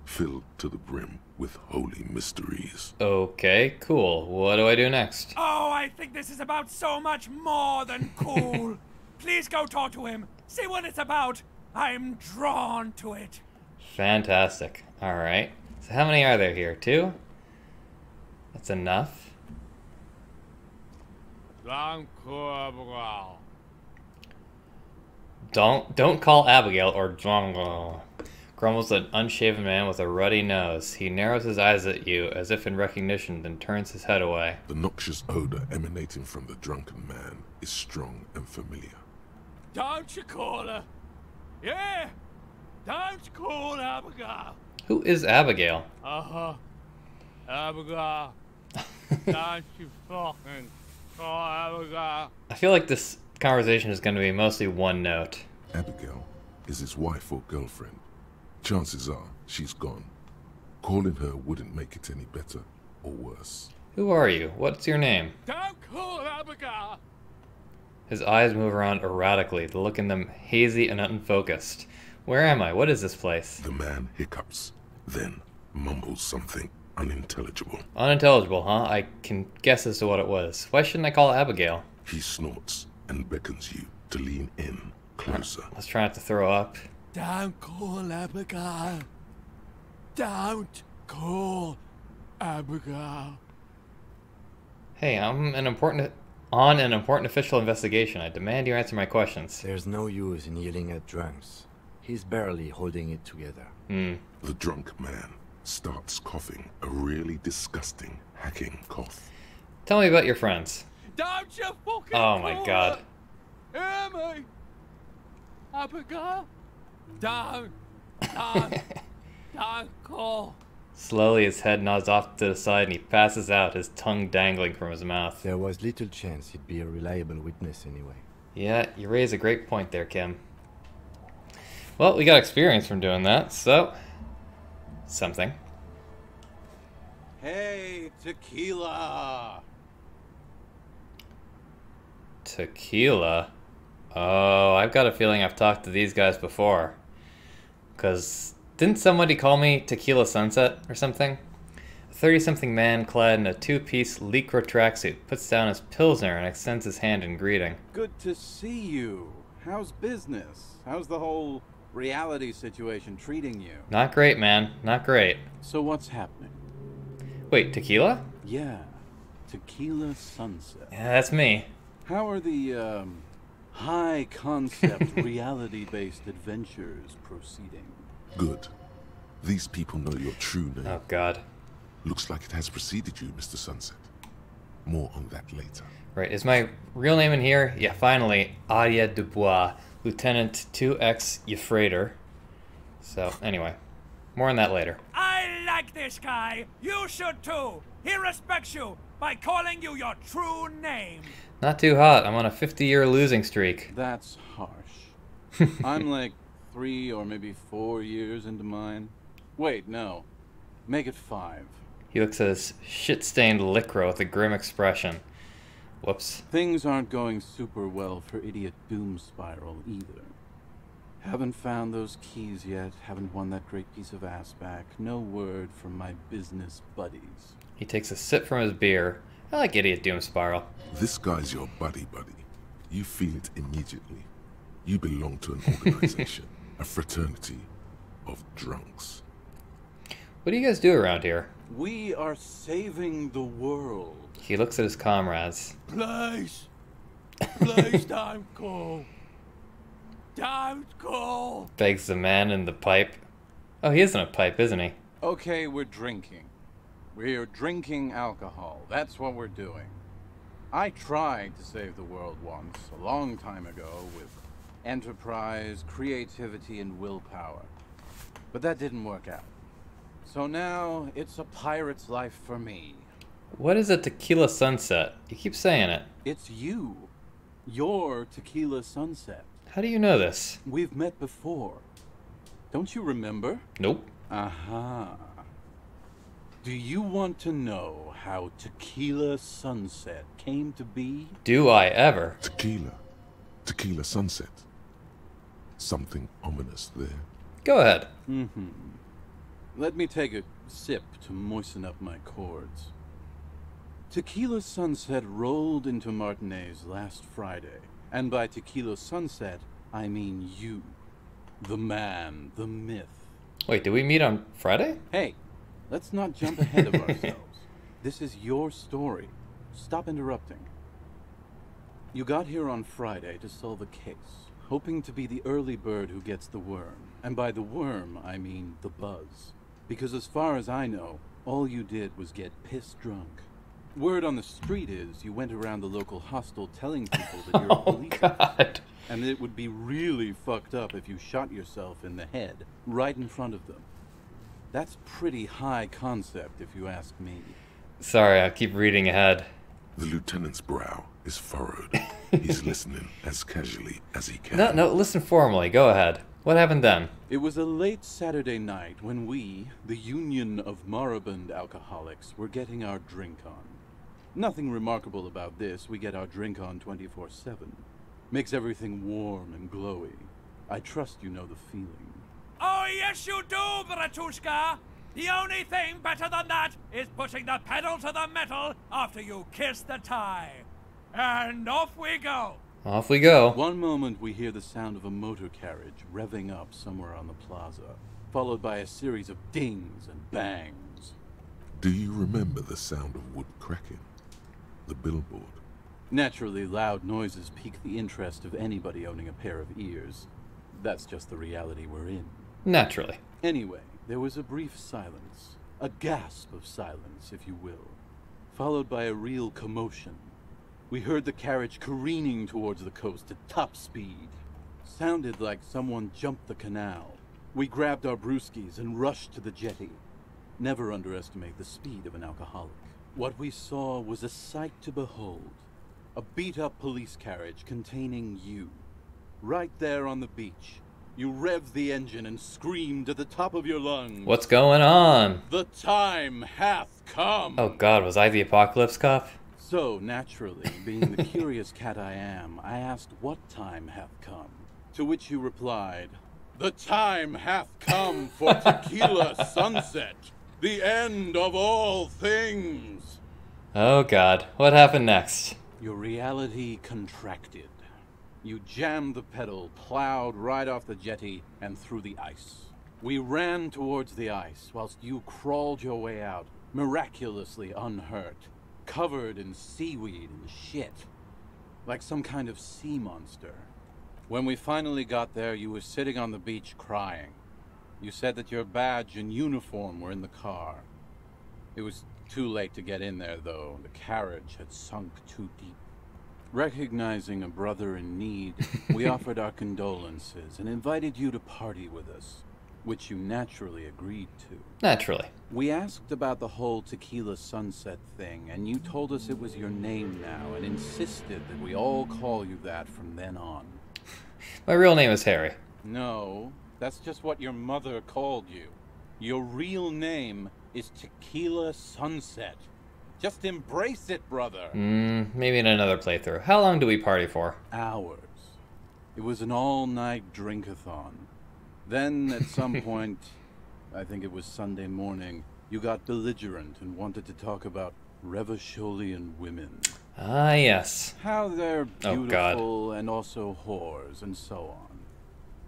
S4: filled to the brim with holy mysteries.
S1: Okay, cool. What do I do next?
S8: Oh, I think this is about so much more than cool. Please go talk to him. See what it's about. I'm drawn to it.
S1: Fantastic. Alright. So how many are there here? 2? That's enough. Don't call Abigail or Django. Grumbles an unshaven man with a ruddy nose. He narrows his eyes at you as if in recognition, then turns his head away.
S4: The noxious odor emanating from the drunken man is strong and familiar.
S8: Don't you call her. Yeah. Don't call Abigail.
S1: Who is Abigail?
S8: Abigail. Don't you fucking call Abigail.
S1: I feel like this conversation is going to be mostly one note.
S4: Abigail is his wife or girlfriend. Chances are she's gone. Calling her wouldn't make it any better or worse.
S1: Who are you? What's your name?
S8: Don't call Abigail.
S1: His eyes move around erratically, the look in them hazy and unfocused. Where am I? What is this place?
S4: The man hiccups, then mumbles something unintelligible.
S1: Unintelligible, huh? I can guess as to what it was. Why shouldn't I call Abigail?
S4: He snorts and beckons you to lean in closer.
S1: Let's try not to throw up.
S8: Don't call Abigail. Don't call Abigail.
S1: Hey, I'm on an important official investigation. I demand you answer my questions.
S3: There's no use in yelling at drunks. He's barely holding it together.
S4: The drunk man starts coughing a really disgusting, hacking cough.
S1: Tell me about your friends.
S8: Don't you fucking
S1: Oh my god.
S8: Hear me? Abigail? Don't call.
S1: Slowly his head nods off to the side and he passes out, his tongue dangling from his mouth.
S3: There was little chance he'd be a reliable witness anyway.
S1: Yeah, you raise a great point there, Kim. Well, we got experience from doing that, so... something.
S9: Hey, tequila!
S1: Tequila? Oh, I've got a feeling I've talked to these guys before. Because didn't somebody call me Tequila Sunset or something? A 30-something man clad in a two-piece Lycra tracksuit puts down his Pilsner and extends his hand in greeting.
S9: Good to see you. How's business? How's the whole reality situation treating you?
S1: Not great, man. Not great.
S9: So what's happening?
S1: Wait, tequila?
S9: Yeah, Tequila Sunset.
S1: Yeah, that's me.
S9: How are the, high-concept, reality-based adventures proceeding?
S4: Good. These people know your true name.
S1: Oh, God.
S4: Looks like it has preceded you, Mr. Sunset. More on that later.
S1: Right, is my real name in here? Yeah, finally. Aria Dubois, Lieutenant 2X Euphrater. So, anyway. More on that later.
S8: I like this guy. You should too. He respects you by calling you your true name.
S1: Not too hot. I'm on a 50-year losing streak.
S9: That's harsh. I'm like 3 or maybe 4 years into mine. Wait, no. Make it 5.
S1: He looks at his shit-stained Lycra with a grim expression. Whoops.
S9: Things aren't going super well for Idiot Doom Spiral either. Haven't found those keys yet, haven't won that great piece of ass back. No word from my business buddies.
S1: He takes a sip from his beer. I like Idiot Doom Spiral.
S4: This guy's your buddy. You feel it immediately. You belong to an organization, a fraternity of drunks.
S1: What do you guys do around here?
S9: We are saving the world.
S1: He looks at his comrades.
S8: Please don't go. Don't go.
S1: Begs the man in the pipe. Oh, he is in a pipe, isn't he?
S9: Okay, we're drinking. We're drinking alcohol. That's what we're doing. I tried to save the world once, a long time ago, with enterprise, creativity, and willpower. But that didn't work out. So now, it's a pirate's life for me.
S1: What is a Tequila Sunset? You keep saying it.
S9: It's you. You're Tequila Sunset.
S1: How do you know this?
S9: We've met before. Don't you remember?
S1: Nope.
S9: Aha. Do you want to know how Tequila Sunset came to be?
S1: Do I ever?
S4: Tequila Sunset. Something ominous there.
S1: Go ahead.
S9: Let me take a sip to moisten up my cords. Tequila Sunset rolled into Martinez last Friday. And by Tequila Sunset, I mean you. The man, the myth.
S1: Wait, did we meet on Friday?
S9: Hey, let's not jump ahead of ourselves. This is your story. Stop interrupting. You got here on Friday to solve a case, hoping to be the early bird who gets the worm. And by the worm, I mean the buzz. Because as far as I know, all you did was get piss drunk. Word on the street is you went around the local hostel telling people that you're a police officer, and it would be really fucked up if you shot yourself in the head right in front of them. That's pretty high concept, if you ask me.
S1: Sorry, I'll keep reading ahead.
S4: The lieutenant's brow is furrowed. He's listening as casually as he can.
S1: No, listen formally. Go ahead. What happened then?
S9: It was a late Saturday night when we, the Union of Moribund Alcoholics, were getting our drink on. Nothing remarkable about this. We get our drink on 24/7. Makes everything warm and glowy. I trust you know the feeling.
S8: Oh, yes you do, Bratushka. The only thing better than that is putting the pedal to the metal after you kiss the tie. And off we go.
S1: Off we go.
S9: One moment we hear the sound of a motor carriage revving up somewhere on the plaza, followed by a series of dings and bangs.
S4: Do you remember the sound of wood cracking? The billboard?
S9: Naturally, loud noises pique the interest of anybody owning a pair of ears. That's just the reality we're in.
S1: Naturally.
S9: Anyway, there was a brief silence. A gasp of silence, if you will. Followed by a real commotion. We heard the carriage careening towards the coast at top speed. Sounded like someone jumped the canal. We grabbed our brewskis and rushed to the jetty. Never underestimate the speed of an alcoholic. What we saw was a sight to behold. A beat-up police carriage containing you. Right there on the beach. You revved the engine and screamed at the top of your lungs.
S1: What's going on?
S9: The time hath come!
S1: Oh god, was I the apocalypse cop?
S9: So, naturally, being the curious cat I am, I asked what time hath come. To which you replied, the time hath come for tequila sunset, the end of all things.
S1: Oh god, what happened next?
S9: Your reality contracted. You jammed the pedal, plowed right off the jetty, and through the ice. We ran towards the ice, whilst you crawled your way out, miraculously unhurt, covered in seaweed and shit, like some kind of sea monster. When we finally got there, you were sitting on the beach crying. You said that your badge and uniform were in the car. It was too late to get in there, though. The carriage had sunk too deep. Recognizing a brother in need, we offered our condolences and invited you to party with us, which you naturally agreed to.
S1: Naturally.
S9: We asked about the whole tequila sunset thing, and you told us it was your name now and insisted that we all call you that from then on.
S1: My real name is Harry.
S9: No, that's just what your mother called you. Your real name is Tequila Sunset. Just embrace it, brother.
S1: Maybe in another playthrough. How long do we party for?
S9: Hours. It was an all-night drink-a-thon. Then, at some point, I think it was Sunday morning, you got belligerent and wanted to talk about Revacholian women.
S1: Ah, yes.
S9: How they're beautiful
S1: God.
S9: and also whores and so on.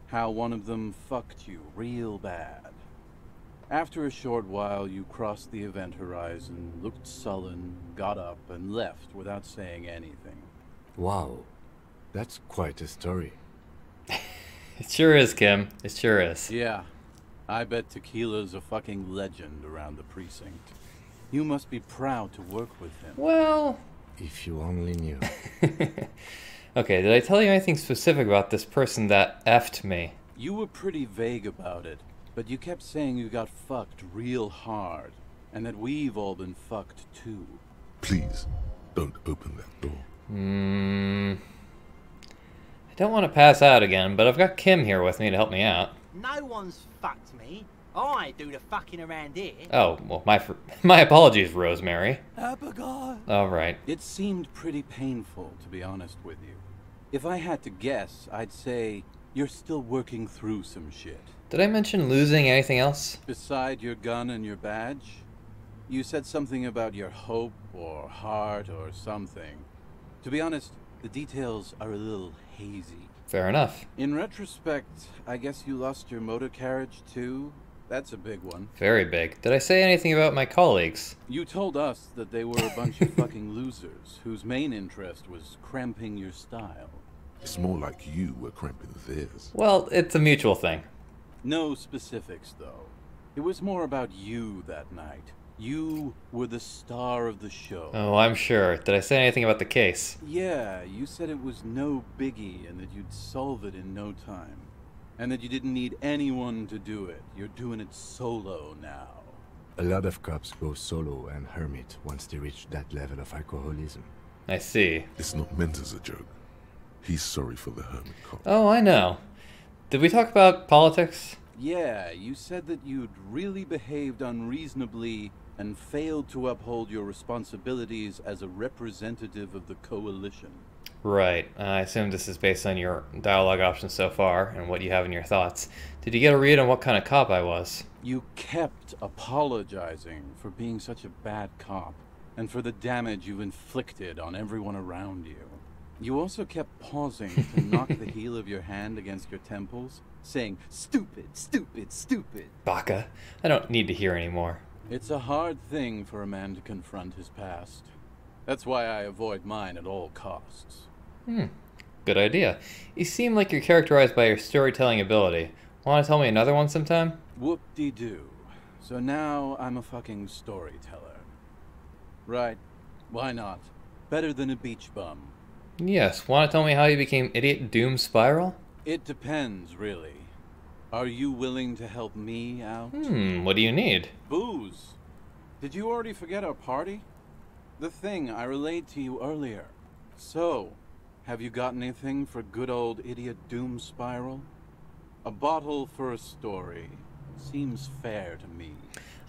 S9: How one of them fucked you real bad. After a short while, you crossed the event horizon, looked sullen, got up, and left without saying anything.
S3: Wow, that's quite a story.
S1: It sure is, Kim. It sure is.
S9: Yeah, I bet Tequila's a fucking legend around the precinct. You must be proud to work with him.
S1: Well...
S3: If you only knew.
S1: Okay, did I tell you anything specific about this person that effed me?
S9: You were pretty vague about it. But you kept saying you got fucked real hard, and that we've all been fucked too.
S4: Please, don't open that door.
S1: I don't want to pass out again, but I've got Kim here with me to help me out.
S10: No one's fucked me. I do the fucking around here.
S1: Oh, well, my apologies, Rosemary.
S10: Abigail.
S1: All right.
S9: It seemed pretty painful, to be honest with you. If I had to guess, I'd say you're still working through some shit.
S1: Did I mention losing anything else?
S9: Beside your gun and your badge? You said something about your hope or heart or something. To be honest, the details are a little hazy.
S1: Fair enough.
S9: In retrospect, I guess you lost your motor carriage too? That's a big one.
S1: Very big. Did I say anything about my colleagues?
S9: You told us that they were a bunch of fucking losers whose main interest was cramping your style.
S4: It's more like you were cramping theirs.
S1: Well, it's a mutual thing.
S9: No specifics, though. It was more about you that night. You were the star of the show.
S1: Oh, I'm sure. Did I say anything about the case?
S9: Yeah, you said it was no biggie and that you'd solve it in no time. And that you didn't need anyone to do it. You're doing it solo now.
S3: A lot of cops go solo and hermit once they reach that level of alcoholism.
S1: I see.
S4: It's not meant as a joke. He's sorry for the hermit cop.
S1: Oh, I know. Did we talk about politics?
S9: Yeah, you said that you'd really behaved unreasonably and failed to uphold your responsibilities as a representative of the coalition.
S1: Right. I assume this is based on your dialogue options so far and what you have in your thoughts. Did you get a read on what kind of cop I was?
S9: You kept apologizing for being such a bad cop and for the damage you've inflicted on everyone around you. You also kept pausing to knock the heel of your hand against your temples, saying, "Stupid, stupid, stupid."
S1: Baka. I don't need to hear anymore.
S9: It's a hard thing for a man to confront his past. That's why I avoid mine at all costs.
S1: Good idea. You seem like you're characterized by your storytelling ability. Want to tell me another one sometime?
S9: Whoop-de-doo. So now I'm a fucking storyteller. Right. Why not? Better than a beach bum.
S1: Yes. Want to tell me how you became Idiot Doom Spiral?
S9: It depends, really. Are you willing to help me out?
S1: What do you need?
S9: Booze. Did you already forget our party? The thing I relayed to you earlier. So, have you got anything for good old Idiot Doom Spiral? A bottle for a story. Seems fair to me.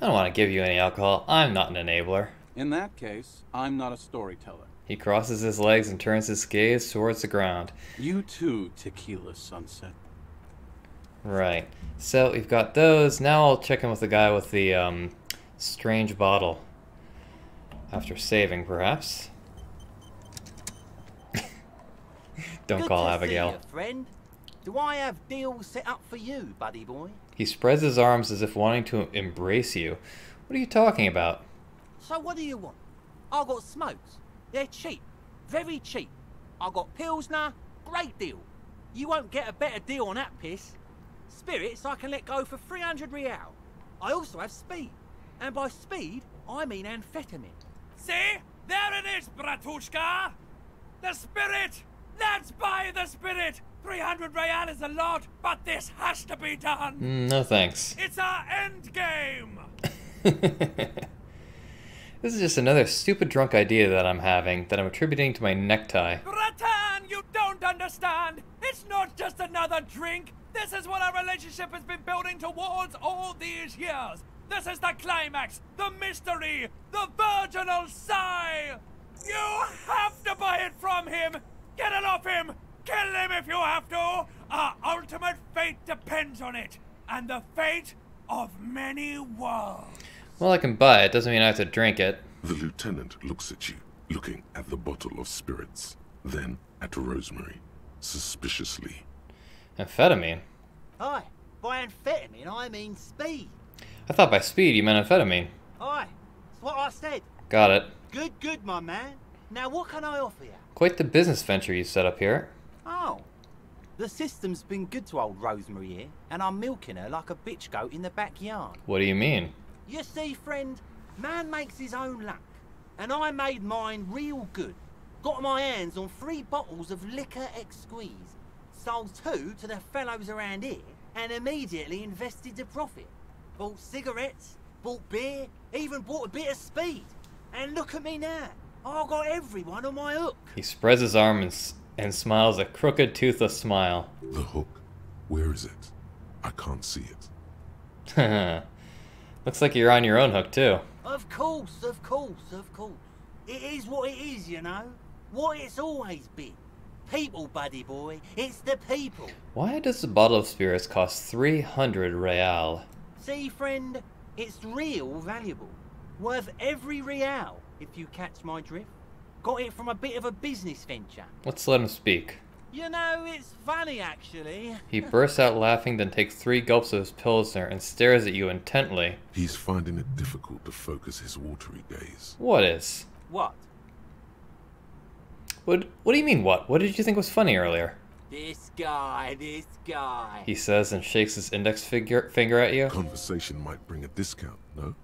S1: I don't want to give you any alcohol. I'm not an enabler.
S9: In that case, I'm not a storyteller.
S1: He crosses his legs and turns his gaze towards the ground.
S9: You too, Tequila Sunset.
S1: Right. So we've got those. Now I'll check in with the guy with the strange bottle. After saving, perhaps. Don't
S10: Good
S1: call
S10: to
S1: Abigail.
S10: See you, friend. Do I have deals set up for you, buddy boy?
S1: He spreads his arms as if wanting to embrace you. What are you talking about?
S10: So what do you want? I got smokes. They're cheap. Very cheap. I got Pilsner. Great deal. You won't get a better deal on that piss. Spirits I can let go for 300 real. I also have speed. And by speed, I mean amphetamine.
S8: See? There it is, Bratushka! The spirit! Let's buy the spirit! 300 real is a lot, but this has to be done!
S1: No thanks.
S8: It's our end game!
S1: This is just another stupid drunk idea that I'm having, that I'm attributing to my necktie.
S8: Bratan, you don't understand! It's not just another drink! This is what our relationship has been building towards all these years! This is the climax, the mystery, the virginal sigh! You have to buy it from him! Get it off him! Kill him if you have to! Our ultimate fate depends on it, and the fate of many worlds.
S1: Well, I can buy it, doesn't mean I have to drink it.
S4: The lieutenant looks at you, looking at the bottle of spirits, then at Rosemary, suspiciously.
S1: Amphetamine?
S10: Aye, by amphetamine I mean speed.
S1: I thought by speed you meant amphetamine.
S10: Aye, that's what I said.
S1: Got it.
S10: Good, my man. Now what can I offer you?
S1: Quite the business venture you set up here.
S10: Oh, the system's been good to old Rosemary here, and I'm milking her like a bitch goat in the backyard.
S1: What do you mean?
S10: You see, friend, man makes his own luck, and I made mine real good. Got my hands on 3 bottles of liquor exquise, sold 2 to the fellows around here, and immediately invested the profit. Bought cigarettes, bought beer, even bought a bit of speed. And look at me now. I got everyone on my hook.
S1: He spreads his arm and smiles a crooked, toothless smile.
S4: The hook? Where is it? I can't see it.
S1: Looks like you're on your own hook, too.
S10: Of course. It is what it is, you know. What it's always been. People, buddy boy. It's the people.
S1: Why does a bottle of spirits cost 300 real?
S10: See, friend, it's real valuable. Worth every real, if you catch my drift. Got it from a bit of a business venture.
S1: Let's let him speak.
S10: You know, it's funny, actually.
S1: He bursts out laughing, then takes 3 gulps of his Pilsner and stares at you intently.
S4: He's finding it difficult to focus his watery gaze.
S1: What is?
S10: What?
S1: What do you mean, what? What did you think was funny earlier?
S10: This guy.
S1: He says and shakes his index finger at you.
S4: Conversation might bring a discount, no?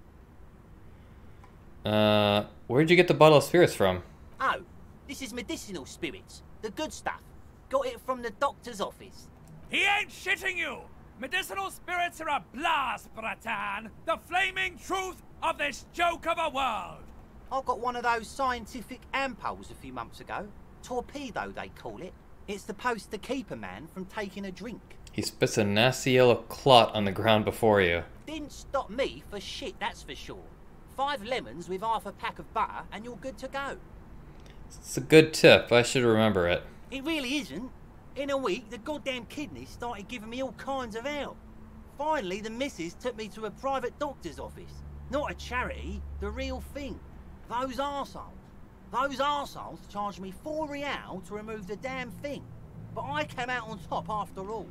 S1: Where'd you get the bottle of spirits from?
S10: Oh, this is medicinal spirits. The good stuff. Got it from the doctor's office.
S8: He ain't shitting you! Medicinal spirits are a blast, Bratan! The flaming truth of this joke of a world!
S10: I got one of those scientific ampoules a few months ago. Torpedo, they call it. It's supposed to keep a man from taking a drink.
S1: He spits a nasty yellow clot on the ground before you.
S10: Didn't stop me for shit, that's for sure. 5 lemons with half a pack of butter and you're good to go.
S1: It's a good tip. I should remember it.
S10: It really isn't. In a week, the goddamn kidneys started giving me all kinds of help. Finally, the missus took me to a private doctor's office. Not a charity, the real thing. Those arseholes charged me 4 real to remove the damn thing. But I came out on top after all.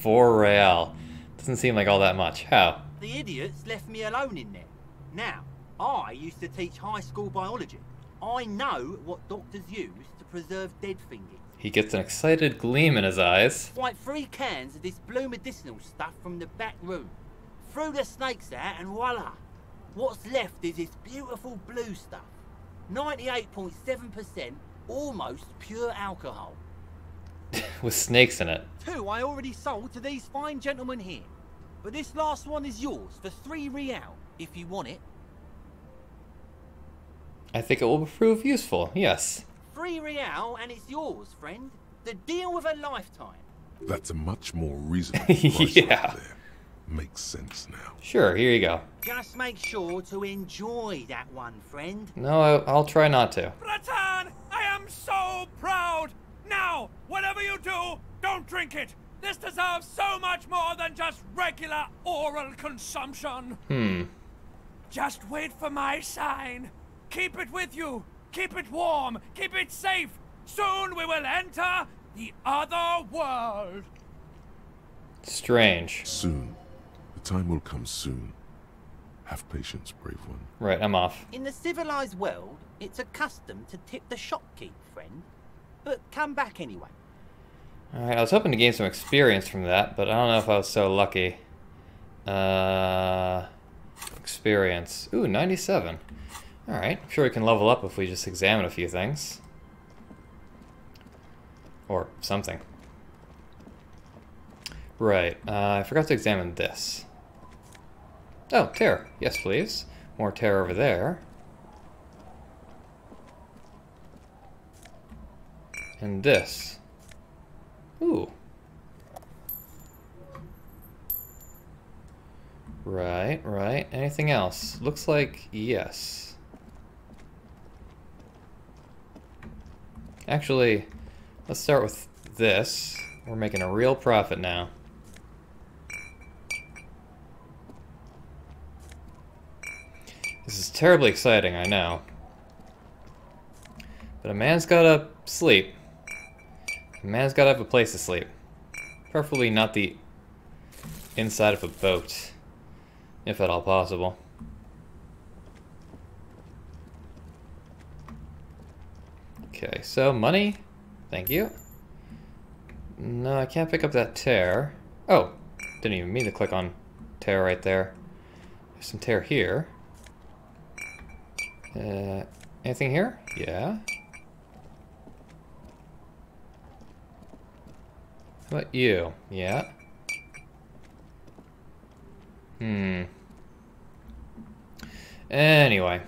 S1: 4 real. Doesn't seem like all that much. How?
S10: The idiots left me alone in there. Now, I used to teach high school biology. I know what doctors use to preserve dead things.
S1: He gets an excited gleam in his eyes.
S10: Like 3 cans of this blue medicinal stuff from the back room. Threw the snakes out and voila. What's left is this beautiful blue stuff. 98.7% almost pure alcohol.
S1: With snakes in it.
S10: 2 I already sold to these fine gentlemen here. But this last one is yours for 3 real, if you want it.
S1: I think it will prove useful, yes.
S10: 3 real and it's yours, friend. The deal of a lifetime.
S4: That's a much more reasonable price
S1: Yeah.
S4: right there. Makes sense now.
S1: Sure, here you go.
S10: Just make sure to enjoy that one, friend.
S1: No, I'll try not to.
S8: Bratan, I am so proud! Now, whatever you do, don't drink it! This deserves so much more than just regular oral consumption. Just wait for my sign. Keep it with you. Keep it warm. Keep it safe. Soon we will enter the other world.
S1: Strange.
S4: Soon. The time will come soon. Have patience, brave one.
S1: Right, I'm off.
S10: In the civilized world, it's a custom to tip the shopkeep, friend. But come back anyway.
S1: Alright, I was hoping to gain some experience from that, but I don't know if I was so lucky. Experience. Ooh, 97. Alright, I'm sure we can level up if we just examine a few things. Or something. Right, I forgot to examine this. Oh, tear. Yes, please. More tear over there. And this. Ooh. Right, right. Anything else? Looks like yes. Actually, let's start with this. We're making a real profit now. This is terribly exciting, I know. But a man's gotta sleep. A man's gotta have a place to sleep. Preferably not the inside of a boat, if at all possible. Okay, so money. Thank you. No, I can't pick up that tear. Oh, didn't even mean to click on tear right there. There's some tear here. Anything here? Yeah. How about you? Yeah. Anyway.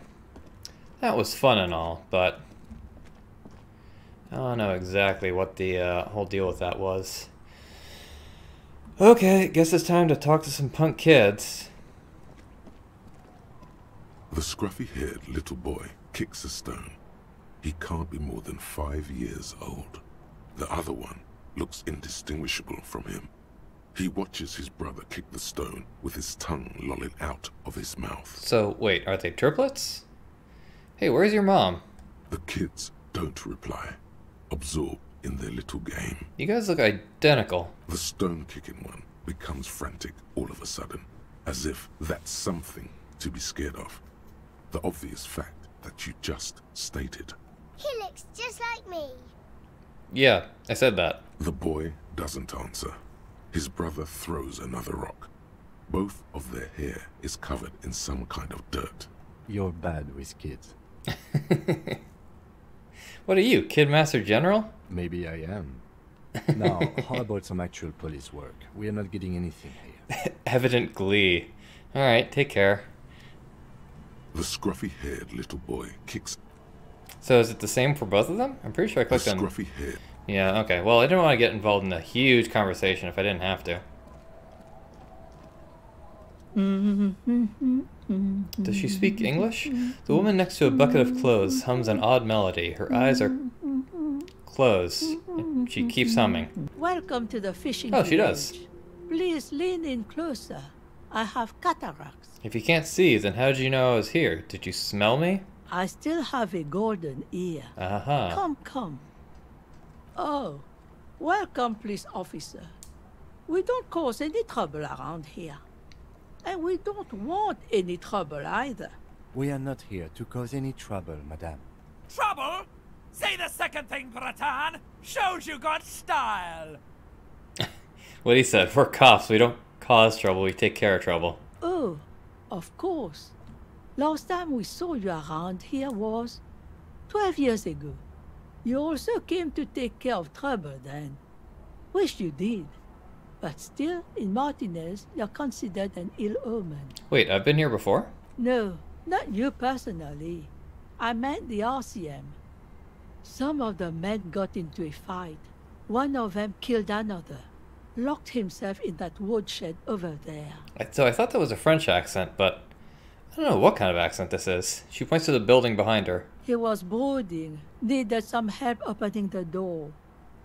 S1: That was fun and all, but I don't know exactly what the whole deal with that was. Okay, guess it's time to talk to some punk kids.
S4: The scruffy-haired little boy kicks a stone. He can't be more than 5 years old. The other one looks indistinguishable from him. He watches his brother kick the stone with his tongue lolling out of his mouth.
S1: So, wait, are they triplets? Hey, where's your mom?
S4: The kids don't reply, absorbed in their little game.
S1: You guys look identical.
S4: The stone-kicking one becomes frantic all of a sudden, as if that's something to be scared of. The obvious fact that you just stated.
S11: He looks just like me.
S1: Yeah, I said that.
S4: The boy doesn't answer. His brother throws another rock. Both of their hair is covered in some kind of dirt.
S3: You're bad with kids.
S1: What are you, Kid Master General?
S3: Maybe I am. Now, how about some actual police work? We are not getting anything here.
S1: Evident glee. Alright, take care.
S4: The scruffy-haired little boy kicks.
S1: So is it the same for both of them? I'm pretty sure I clicked on...
S4: Scruffy-haired.
S1: Yeah, okay. Well, I didn't want to get involved in a huge conversation if I didn't have to. Does she speak English? The woman next to a bucket of clothes hums an odd melody. Her eyes are closed. She keeps humming.
S12: Welcome to the fishing
S1: Oh, she does.
S12: village. Please lean in closer. I have cataracts.
S1: If you can't see, then how did you know I was here? Did you smell me?
S12: I still have a golden ear.
S1: Aha.
S12: Come, come. Oh, welcome, police officer. We don't cause any trouble around here. And we don't want any trouble either.
S3: We are not here to cause any trouble, madame.
S8: Trouble? Say the second thing, Breton. Shows you got style.
S1: What he said, we're cops, we don't cause trouble, we take care of trouble.
S12: Oh, of course. Last time we saw you around here was 12 years ago. You also came to take care of trouble then. Wish you did. But still, in Martinez, you're considered an ill omen.
S1: Wait, I've been here before?
S12: No, not you personally. I meant the RCM. Some of the men got into a fight. One of them killed another. Locked himself in that woodshed over there.
S1: So I thought that was a French accent, but I don't know what kind of accent this is. She points to the building behind her.
S12: He was brooding, needed some help opening the door.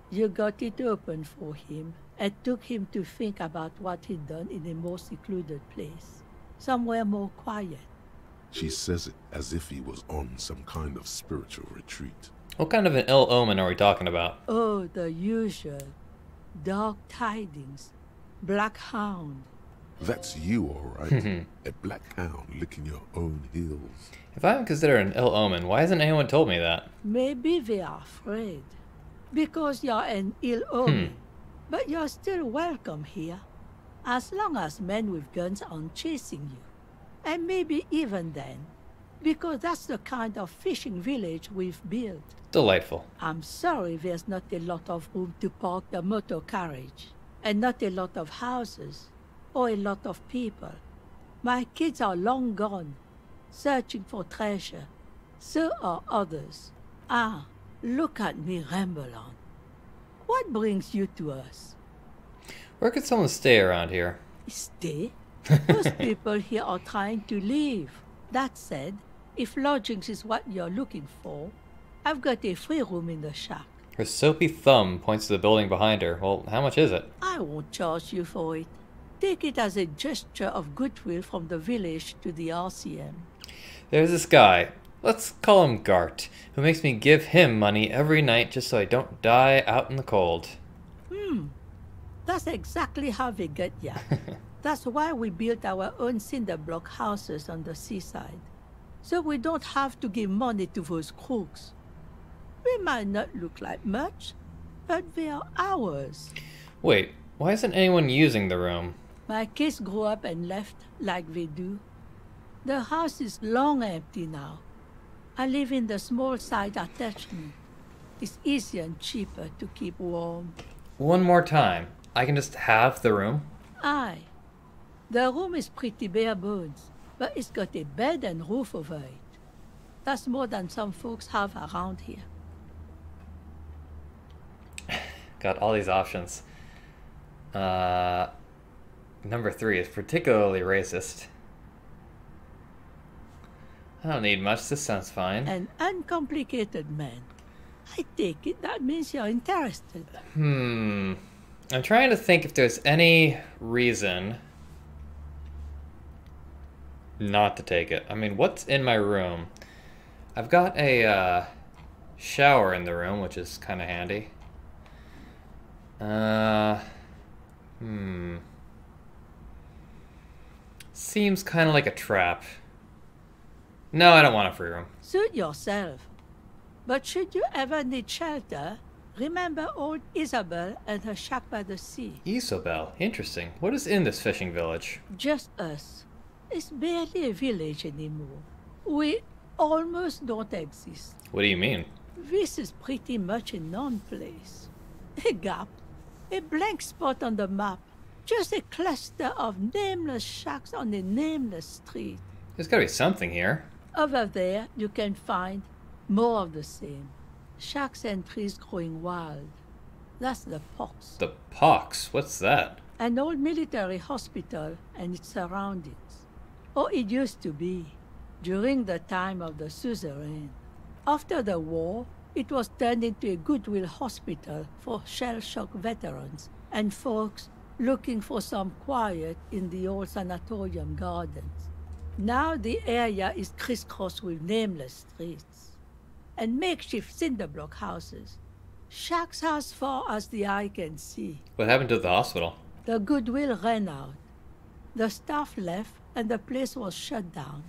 S12: You got it open for him, and took him to think about what he'd done in a more secluded place. Somewhere more quiet.
S4: She says it as if he was on some kind of spiritual retreat.
S1: What kind of an ill omen are we talking about?
S12: Oh, the usual. Dark tidings. Black hound.
S4: That's you, all right. A black hound licking your own heels.
S1: If I'm considered an ill omen, why hasn't anyone told me that?
S12: Maybe they are afraid. Because you're an ill omen. But you're still welcome here. As long as men with guns aren't chasing you. And maybe even then. Because that's the kind of fishing village we've built.
S1: Delightful.
S12: I'm sorry there's not a lot of room to park the motor carriage. And not a lot of houses. Or a lot of people. My kids are long gone. Searching for treasure. So are others. Ah, look at me ramble on. What brings you to us?
S1: Where could someone stay around here?
S12: Stay? Most people here are trying to leave. That said, if lodgings is what you're looking for, I've got a free room in the shack.
S1: Her soapy thumb points to the building behind her. Well, how much is it?
S12: I won't charge you for it. Take it as a gesture of goodwill from the village to the RCM.
S1: There's this guy, let's call him Gart, who makes me give him money every night just so I don't die out in the cold.
S12: That's exactly how they get ya. That's why we built our own cinder block houses on the seaside. So we don't have to give money to those crooks. We might not look like much, but they are ours.
S1: Wait, why isn't anyone using the room?
S12: My kids grew up and left like they do. The house is long empty now. I live in the small side attachment. It's easier and cheaper to keep warm.
S1: One more time. I can just have the room?
S12: Aye. The room is pretty bare bones, but it's got a bed and roof over it. That's more than some folks have around here.
S1: Got all these options. Number 3 is particularly racist. I don't need much, this sounds fine.
S12: An uncomplicated man. I take it that means you're interested.
S1: I'm trying to think if there's any reason not to take it. I mean, what's in my room? I've got a shower in the room, which is kind of handy. Seems kind of like a trap. No, I don't want a free room.
S12: Suit yourself. But should you ever need shelter, remember old Isabel and her shack by the sea.
S1: Isabel? Interesting. What is in this fishing village?
S12: Just us. It's barely a village anymore. We almost don't exist.
S1: What do you mean?
S12: This is pretty much a non-place. A gap. A blank spot on the map. Just a cluster of nameless shacks on a nameless street.
S1: There's gotta be something here.
S12: Over there, you can find more of the same. Shacks and trees growing wild. That's the pox.
S1: The pox? What's that?
S12: An old military hospital and its surroundings. Or it used to be, during the time of the suzerain. After the war, it was turned into a goodwill hospital for shell-shock veterans and folks looking for some quiet in the old sanatorium gardens. Now the area is crisscrossed with nameless streets and makeshift cinder block houses. Shacks as far as the eye can see.
S1: What happened to the hospital?
S12: The goodwill ran out. The staff left and the place was shut down.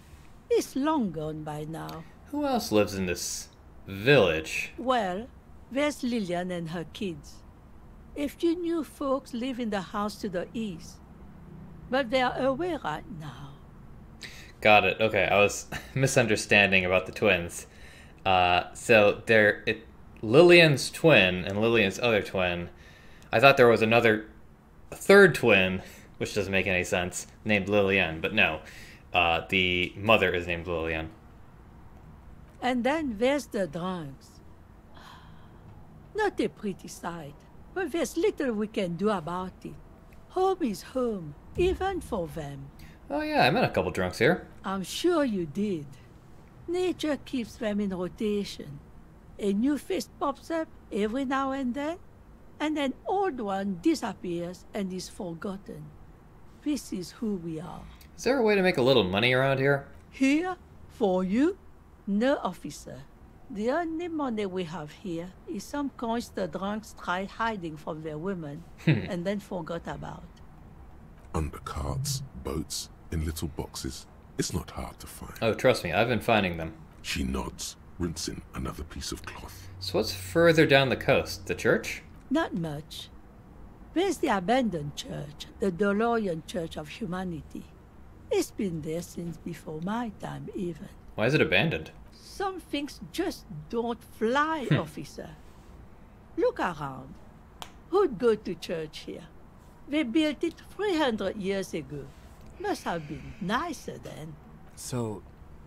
S12: It's long gone by now.
S1: Who else lives in this village.
S12: Well, there's Lillian and her kids. A few new folks live in the house to the east, but they are away right now.
S1: Got it. Okay, I was misunderstanding about the twins. So Lillian's twin and Lillian's other twin. I thought there was a third twin, which doesn't make any sense, named Lillian, but no. The mother is named Lillian.
S12: And then there's the drunks. Not a pretty sight, but there's little we can do about it. Home is home, even for them.
S1: Oh yeah, I met a couple drunks here.
S12: I'm sure you did. Nature keeps them in rotation. A new face pops up every now and then, and an old one disappears and is forgotten. This is who we are.
S1: Is there a way to make a little money around here?
S12: Here? For you? No, officer. The only money we have here is some coins the drunks tried hiding from their women and then forgot about.
S4: Under carts, boats, in little boxes. It's not hard to find.
S1: Oh, trust me, I've been finding them.
S4: She nods, rinsing another piece of cloth.
S1: So what's further down the coast? The church?
S12: Not much. There's the abandoned church, the DeLorean Church of Humanity. It's been there since before my time, even.
S1: Why is it abandoned?
S12: Some things just don't fly, officer. Look around. Who'd go to church here? They built it 300 years ago. Must have been nicer then.
S3: So,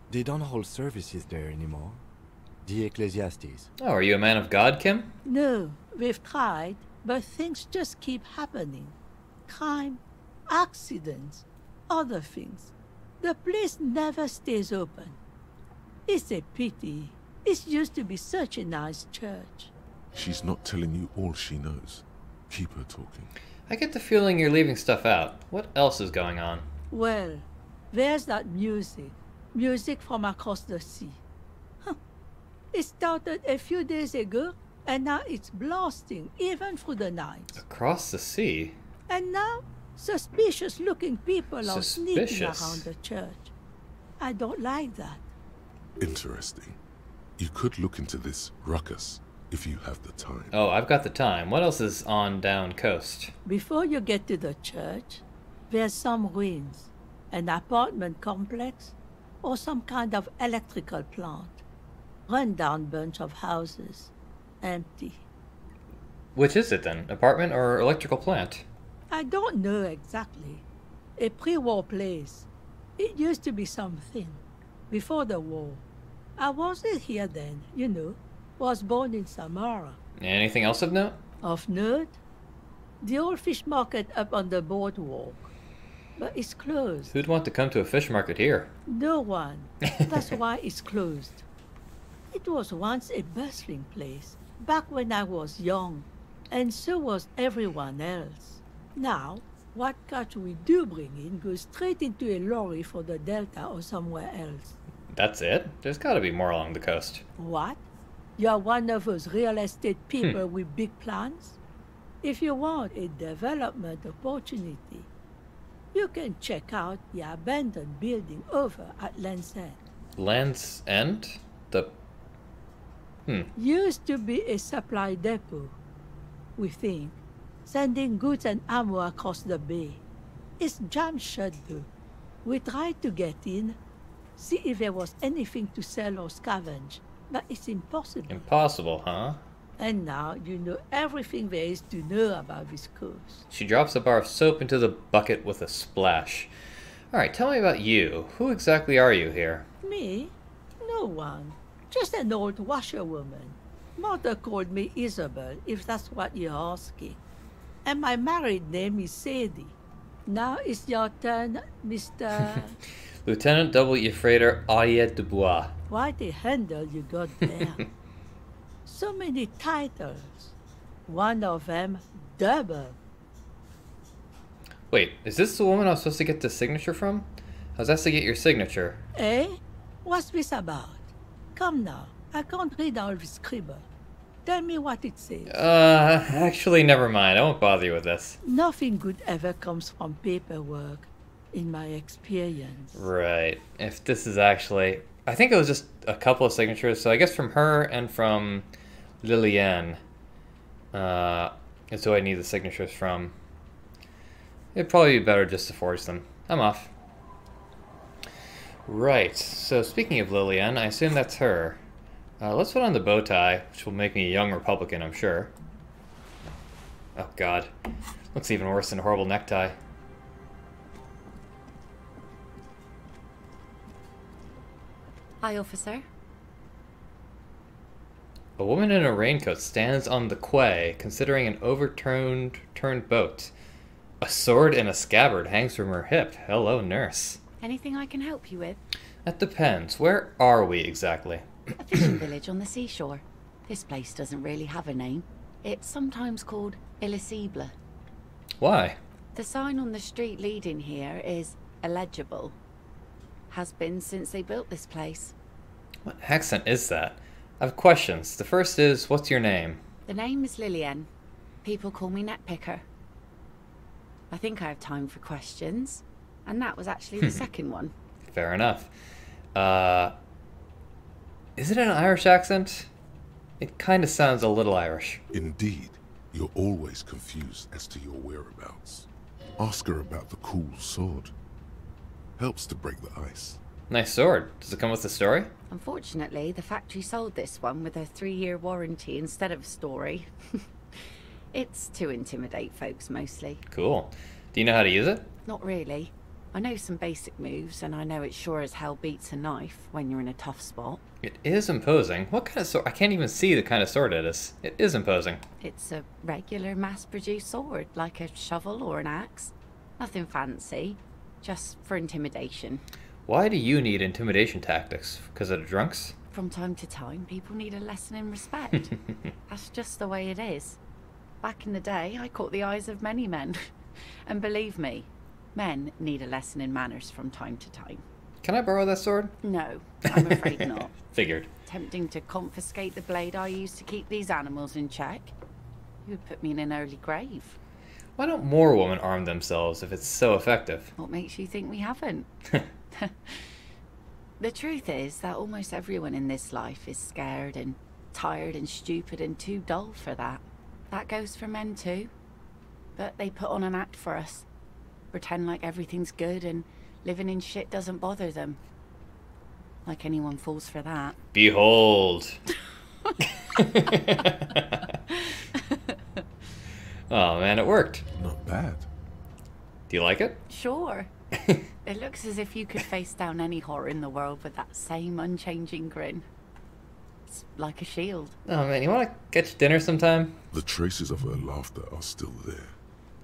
S3: they don't hold services there anymore? The Ecclesiastes?
S1: Oh, are you a man of God, Kim?
S12: No, we've tried, but things just keep happening. Crime, accidents, other things. The place never stays open. It's a pity. It used to be such a nice church.
S4: She's not telling you all she knows. Keep her talking.
S1: I get the feeling you're leaving stuff out. What else is going on?
S12: Well, there's that music. Music from across the sea. It started a few days ago, and now it's blasting even through the night.
S1: Across the sea?
S12: And now, suspicious-looking people are sneaking
S1: Suspicious?
S12: around the church. I don't like that.
S4: Interesting. You could look into this ruckus if you have the time.
S1: Oh, I've got the time. What else is on down coast?
S12: Before you get to the church, there's some ruins, an apartment complex, or some kind of electrical plant. Run-down bunch of houses, empty.
S1: Which is it then? Apartment or electrical plant?
S12: I don't know exactly. A pre-war place. It used to be something. Before the war. I wasn't here then, you know. Was born in Samara.
S1: Anything else of note?
S12: Of note? The old fish market up on the boardwalk. But it's closed.
S1: Who'd want to come to a fish market here?
S12: No one. That's why it's closed. It was once a bustling place, back when I was young, and so was everyone else. Now, what catch we do bring in goes straight into a lorry for the Delta or somewhere else.
S1: That's it? There's gotta be more along the coast.
S12: What? You're one of those real estate people with big plans? If you want a development opportunity, you can check out the abandoned building over at Land's End.
S1: Land's End?
S12: Used to be a supply depot, we think, sending goods and ammo across the bay. It's jammed shut though. We tried to get in, see if there was anything to sell or scavenge, but it's impossible.
S1: Impossible, huh?
S12: And now you know everything there is to know about this coast.
S1: She drops a bar of soap into the bucket with a splash. Alright, tell me about you. Who exactly are you here?
S12: Me? No one. Just an old washerwoman. Mother called me Isabel, if that's what you're asking. And my married name is Sadie. Now it's your turn, Mr.
S1: Lieutenant W. Freighter Ayet Dubois.
S12: What a handle you got there. So many titles. One of them double.
S1: Wait, is this the woman I was supposed to get the signature from? I was asked to get your signature.
S12: Eh? What's this about? Come now, I can't read all this scribble. Tell me what it says.
S1: Actually, never mind. I won't bother you with this.
S12: Nothing good ever comes from paperwork, in my experience.
S1: Right. If this is actually... I think it was just a couple of signatures. So I guess from her and from Lillian is who I need the signatures from. It'd probably be better just to forge them. I'm off. Right, so speaking of Lillian, I assume that's her. Let's put on the bow tie, which will make me a young Republican, I'm sure. Oh god. Looks even worse than a horrible necktie.
S13: Hi, officer.
S1: A woman in a raincoat stands on the quay, considering an overturned boat. A sword and a scabbard hangs from her hip. Hello, nurse.
S13: Anything I can help you with?
S1: That depends. Where are we exactly?
S13: A fishing village on the seashore. This place doesn't really have a name. It's sometimes called Elysium.
S1: Why?
S13: The sign on the street leading here is illegible. Has been since they built this place.
S1: What accent is that? I have questions. The first is, what's your name?
S13: The name is Lillian. People call me Netpicker. I think I have time for questions. And that was actually the second one.
S1: Fair enough. Is it an Irish accent? It kind of sounds a little Irish.
S4: Indeed. You're always confused as to your whereabouts. Ask her about the cool sword. Helps to break the ice.
S1: Nice sword. Does it come with a story?
S13: Unfortunately, the factory sold this one with a 3-year warranty instead of a story. It's to intimidate folks mostly.
S1: Cool. Do you know how to use it?
S13: Not really. I know some basic moves, and I know it sure as hell beats a knife when you're in a tough spot.
S1: It is imposing. What kind of sword? I can't even see the kind of sword it is. It is imposing.
S13: It's a regular mass-produced sword, like a shovel or an axe. Nothing fancy, just for intimidation.
S1: Why do you need intimidation tactics? Because of the drunks?
S13: From time to time, people need a lesson in respect. That's just the way it is. Back in the day, I caught the eyes of many men. And believe me, men need a lesson in manners from time to time.
S1: Can I borrow that sword?
S13: No, I'm afraid not.
S1: Figured.
S13: Tempting to confiscate the blade I used to keep these animals in check. You would put me in an early grave.
S1: Why don't more women arm themselves if it's so effective?
S13: What makes you think we haven't? The truth is that almost everyone in this life is scared and tired and stupid and too dull for that. That goes for men too. But they put on an act for us. Pretend like everything's good and living in shit doesn't bother them. Like anyone falls for that.
S1: Behold. Oh man, it worked.
S4: Not bad.
S1: Do you like it?
S13: Sure. It looks as if you could face down any horror in the world with that same unchanging grin. It's like a shield.
S1: Oh man, you want to get you dinner sometime?
S4: The traces of her laughter are still there.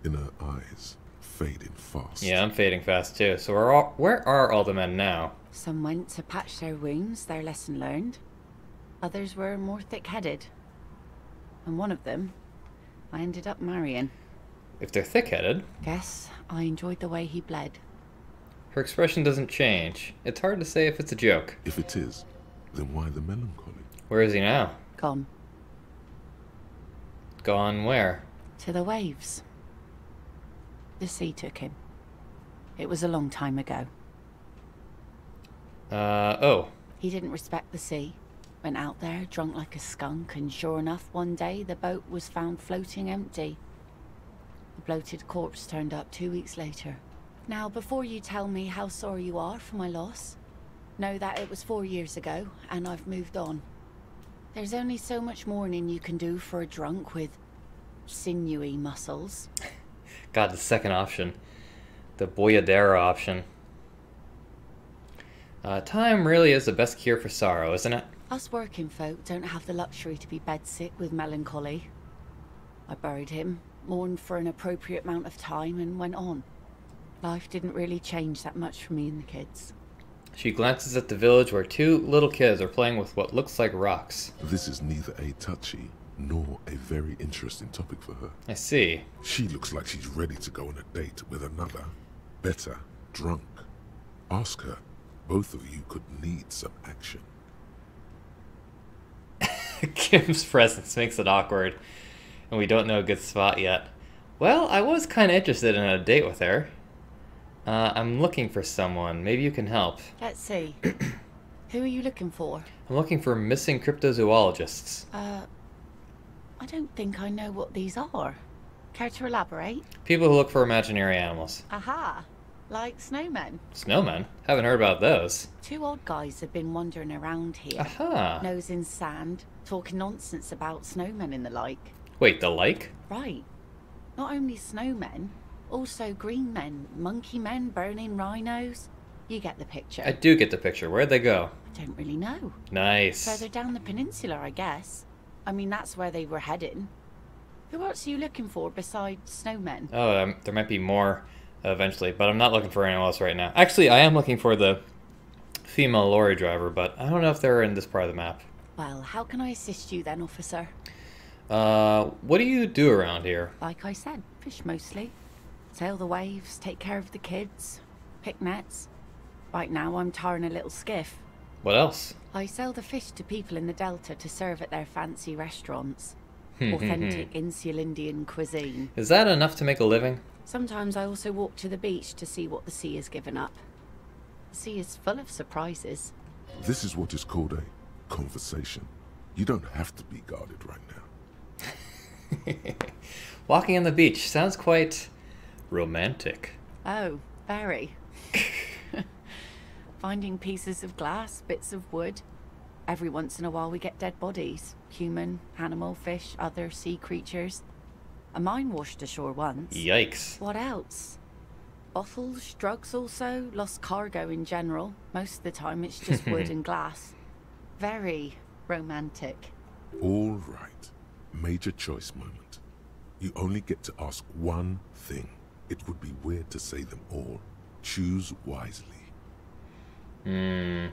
S4: In her eyes, fading fast.
S1: Yeah, I'm fading fast too. So where are all the men now?
S13: Some went to patch their wounds, their lesson learned. Others were more thick-headed. And one of them, I ended up marrying.
S1: If they're thick-headed...
S13: Guess I enjoyed the way he bled.
S1: Her expression doesn't change. It's hard to say if it's a joke.
S4: If it is, then why the melancholy?
S1: Where is he now?
S13: Gone.
S1: Gone where?
S13: To the waves. The sea took him. It was a long time ago.
S1: Oh.
S13: He didn't respect the sea. Went out there, drunk like a skunk, and sure enough, one day the boat was found floating empty. The bloated corpse turned up 2 weeks later. Now, before you tell me how sorry you are for my loss, know that it was 4 years ago, and I've moved on. There's only so much mourning you can do for a drunk with sinewy muscles.
S1: God, the second option. The Boyadera option. Time really is the best cure for sorrow, isn't it?
S13: Us working folk don't have the luxury to be bedsick with melancholy. I buried him, mourned for an appropriate amount of time, and went on. Life didn't really change that much for me and the kids.
S1: She glances at the village where 2 little kids are playing with what looks like rocks.
S4: This is neither a touchy nor a very interesting topic for her.
S1: I see.
S4: She looks like she's ready to go on a date with another, better, drunk. Ask her. Both of you could need some action.
S1: Kim's presence makes it awkward, and we don't know a good spot yet. Well, I was kind of interested in a date with her. I'm looking for someone. Maybe you can help.
S13: Let's see. Who are you looking for?
S1: I'm looking for missing cryptozoologists.
S13: I don't think I know what these are. Care to elaborate?
S1: People who look for imaginary animals.
S13: Aha! Like snowmen.
S1: Snowmen? Haven't heard about those.
S13: Two old guys have been wandering around here.
S1: Aha!
S13: Nose in sand, talking nonsense about snowmen and the like.
S1: Wait, the like?
S13: Right. Not only snowmen, also green men, monkey men, burning rhinos. You get the picture.
S1: I do get the picture. Where'd they go?
S13: I don't really know.
S1: Nice.
S13: Further down the peninsula, I guess. I mean, that's where they were heading. Who else are you looking for besides snowmen?
S1: Oh, there might be more eventually, but I'm not looking for anyone else right now. Actually, I am looking for the female lorry driver, but I don't know if they're in this part of the map.
S13: Well, how can I assist you then, officer?
S1: What do you do around here?
S13: Like I said, fish mostly. Sail the waves, take care of the kids, pick nets. Right now I'm tarring a little skiff.
S1: What else?
S13: I sell the fish to people in the Delta to serve at their fancy restaurants. Authentic Insular Indian cuisine.
S1: Is that enough to make a living?
S13: Sometimes I also walk to the beach to see what the sea has given up. The sea is full of surprises.
S4: This is what is called a conversation. You don't have to be guarded right now.
S1: Walking on the beach sounds quite romantic.
S13: Oh, very. Finding pieces of glass, bits of wood. Every once in a while we get dead bodies. Human, animal, fish, other sea creatures. A mine washed ashore once.
S1: Yikes.
S13: What else? Bottles, drugs also, lost cargo in general. Most of the time it's just wood and glass. Very romantic.
S4: All right. Major choice moment. You only get to ask one thing. It would be weird to say them all. Choose wisely.
S1: This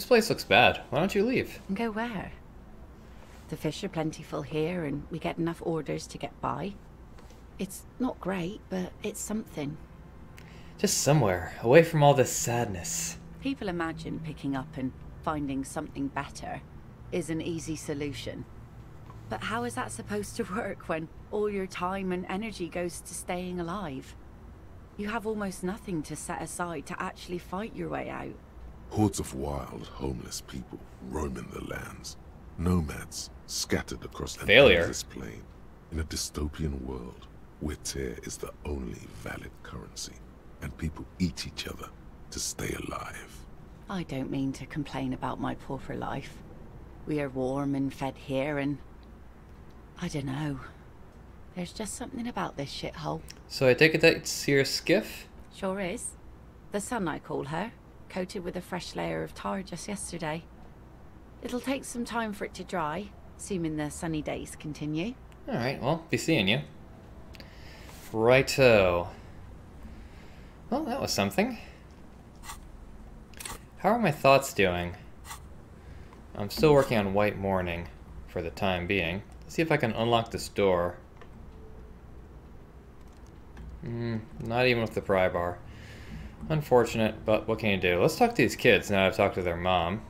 S1: place looks bad. Why don't you leave?
S13: And go where? The fish are plentiful here and we get enough orders to get by. It's not great, but it's something.
S1: Just somewhere, away from all this sadness.
S13: People imagine picking up and finding something better is an easy solution. But how is that supposed to work when all your time and energy goes to staying alive? You have almost nothing to set aside to actually fight your way out.
S4: Hordes of wild, homeless people roaming the lands. Nomads scattered across an endless plain. In a dystopian world where tear is the only valid currency and people eat each other to stay alive.
S13: I don't mean to complain about my pauper life. We are warm and fed here and... I don't know. There's just something about this shithole.
S1: So I take it that's your skiff?
S13: Sure is. The Sun, I call her. Coated with a fresh layer of tar just yesterday. It'll take some time for it to dry, assuming the sunny days continue.
S1: Alright, well, be seeing you. Righto. Well, that was something. How are my thoughts doing? I'm still working on White Morning for the time being. Let's see if I can unlock this door. Not even with the pry bar. Unfortunate, but what can you do? Let's talk to these kids now I've talked to their mom.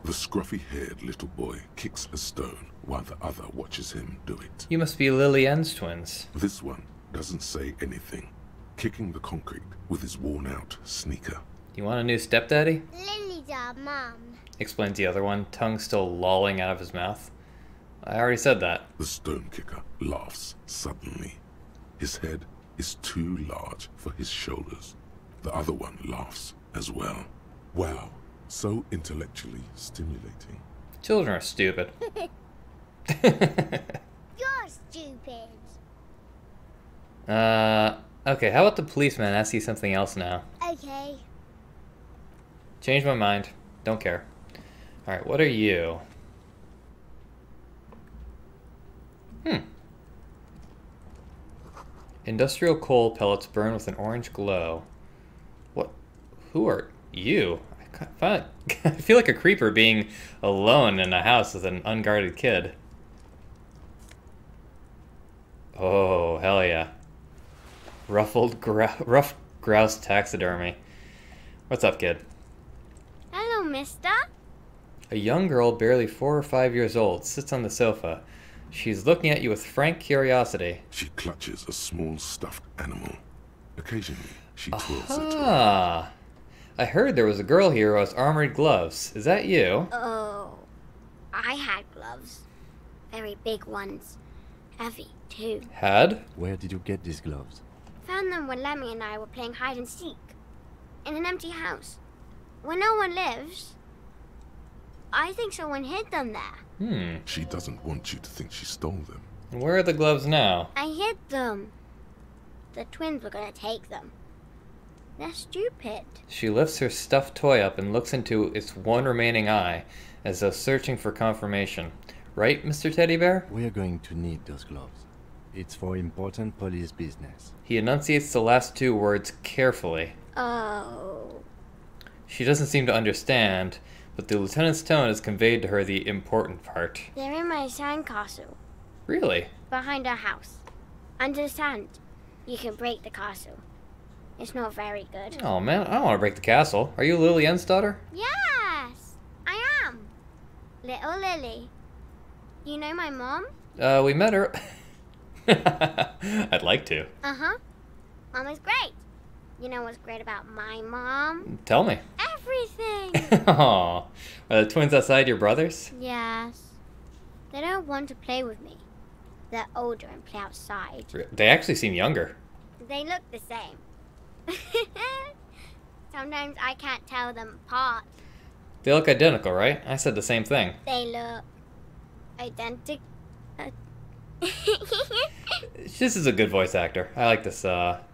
S4: The scruffy-haired little boy kicks a stone while the other watches him do it.
S1: You must be Lily Ann's twins.
S4: This one doesn't say anything, kicking the concrete with his worn-out sneaker.
S1: You want a new stepdaddy?
S11: Lily's our mum.
S1: Explains the other one, tongue still lolling out of his mouth. I already said that.
S4: The stone kicker laughs suddenly. His head is too large for his shoulders. The other one laughs as well. Wow, so intellectually stimulating.
S1: Children are stupid.
S11: You're stupid.
S1: Okay, how about the policeman ask you something else now?
S11: Okay.
S1: Change my mind. Don't care. Alright, what are you? Industrial coal pellets burn with an orange glow. What? Who are you? I feel like a creeper being alone in a house with an unguarded kid. Oh, hell yeah. Rough grouse taxidermy. What's up, kid?
S11: Hello, mister.
S1: A young girl, barely 4 or 5 years old, sits on the sofa. She's looking at you with frank curiosity.
S4: She clutches a small stuffed animal. Occasionally, She twirls it around.
S1: Ah, I heard there was a girl here who has armored gloves. Is that you?
S11: Oh, I had gloves. Very big ones. Heavy, too.
S1: Had?
S3: Where did you get these gloves?
S11: Found them when Lemmy and I were playing hide and seek. In an empty house. Where no one lives. I think someone hid them there.
S4: She doesn't want you to think she stole them.
S1: And where are the gloves now?
S11: I hid them. The twins were gonna take them. They're stupid.
S1: She lifts her stuffed toy up and looks into its one remaining eye, as though searching for confirmation. Right, Mr. Teddy Bear?
S3: We are going to need those gloves. It's for important police business.
S1: He enunciates the last two words carefully.
S11: Oh.
S1: She doesn't seem to understand, but the lieutenant's tone has conveyed to her the important part.
S11: They're in my sandcastle.
S1: Really?
S11: Behind our house. Under the sand. You can break the castle. It's not very good.
S1: Oh man, I don't want to break the castle. Are you Lily Yen's daughter?
S11: Yes, I am. Little Lily. You know my mom?
S1: We met her. I'd like to.
S11: Uh-huh. Mom is great. You know what's great about my mom?
S1: Tell me.
S11: Everything.
S1: Aw. Are the twins outside your brothers?
S11: Yes. They don't want to play with me. They're older and play outside.
S1: They actually seem younger.
S11: They look the same. Sometimes I can't tell them apart.
S1: They look identical, right? I said the same thing.
S11: They look identical.
S1: This is a good voice actor. I like this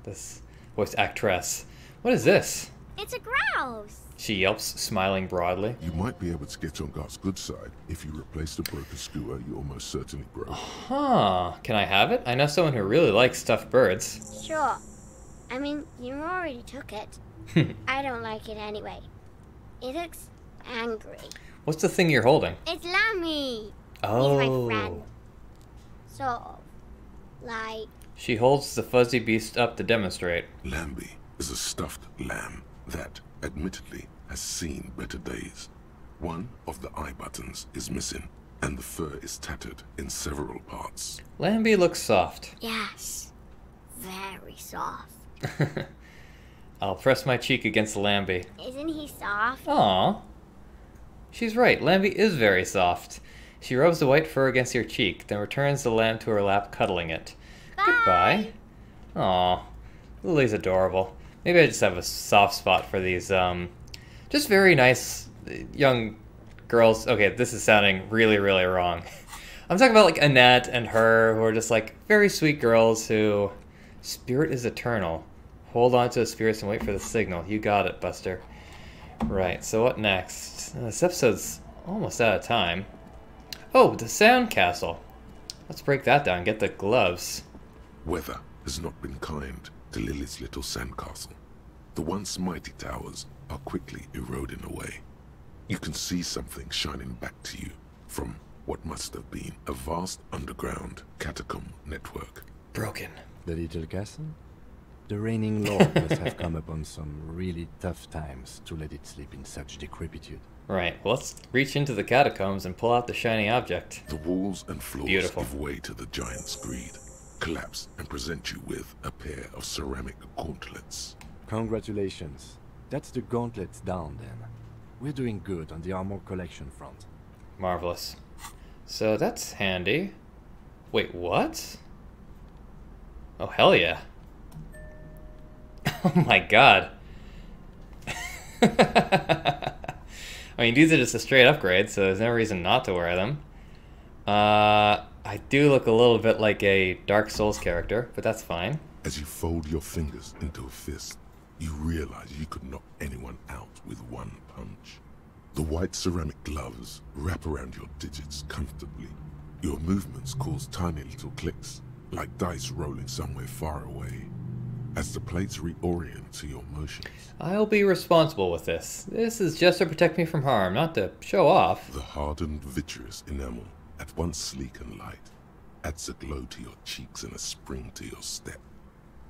S1: this voice actress. What is this?
S11: It's a grouse.
S1: She yelps, smiling broadly.
S4: You might be able to get on Garth's good side if you replace the broken skewer you almost certainly broke.
S1: Huh. Can I have it? I know someone who really likes stuffed birds.
S11: Sure. I mean, you already took it. I don't like it anyway. It looks angry.
S1: What's the thing you're holding?
S11: It's Lammy.
S1: Oh.
S11: He's my friend. Sort of. Like...
S1: She holds the fuzzy beast up to demonstrate.
S4: Lambie is a stuffed lamb that, admittedly, has seen better days. One of the eye buttons is missing, and the fur is tattered in several parts.
S1: Lambie looks soft.
S11: Yes. Very soft.
S1: I'll press my cheek against Lambie.
S11: Isn't he soft?
S1: Aw. She's right, Lambie is very soft. She rubs the white fur against your cheek, then returns the lamb to her lap, cuddling it.
S11: Bye.
S1: Goodbye. Aw. Lily's adorable. Maybe I just have a soft spot for these, just very nice young girls. Okay, this is sounding really, really wrong. I'm talking about, like, Annette and her, who are just, like, very sweet girls who... Spirit is eternal. Hold on to the spirits and wait for the signal. You got it, Buster. Right, so what next? This episode's almost out of time. Oh, the Sound Castle. Let's break that down and get the gloves.
S4: Weather has not been kind to Lily's little sandcastle. The once mighty towers are quickly eroding away. You can see something shining back to you from what must have been a vast underground catacomb network.
S1: Broken.
S3: The little castle? The reigning lord must have come upon some really tough times to let it sleep in such decrepitude.
S1: Right, well, let's reach into the catacombs and pull out the shiny object.
S4: The walls and floors
S1: Beautiful.
S4: give way to the giant's greed, collapse and present you with a pair of ceramic gauntlets.
S3: Congratulations. That's the gauntlets down then. We're doing good on the armor collection front.
S1: Marvelous. So that's handy. Wait, what? Oh, hell yeah. Oh my god. I mean, these are just a straight upgrade, so there's no reason not to wear them. I do look a little bit like a Dark Souls character, but that's fine.
S4: As you fold your fingers into a fist, you realize you could knock anyone out with one punch. The white ceramic gloves wrap around your digits comfortably. Your movements cause tiny little clicks, like dice rolling somewhere far away, as the plates reorient to your motions.
S1: I'll be responsible with this. This is just to protect me from harm, not to show off.
S4: The hardened vitreous enamel, at once sleek and light, adds a glow to your cheeks and a spring to your step.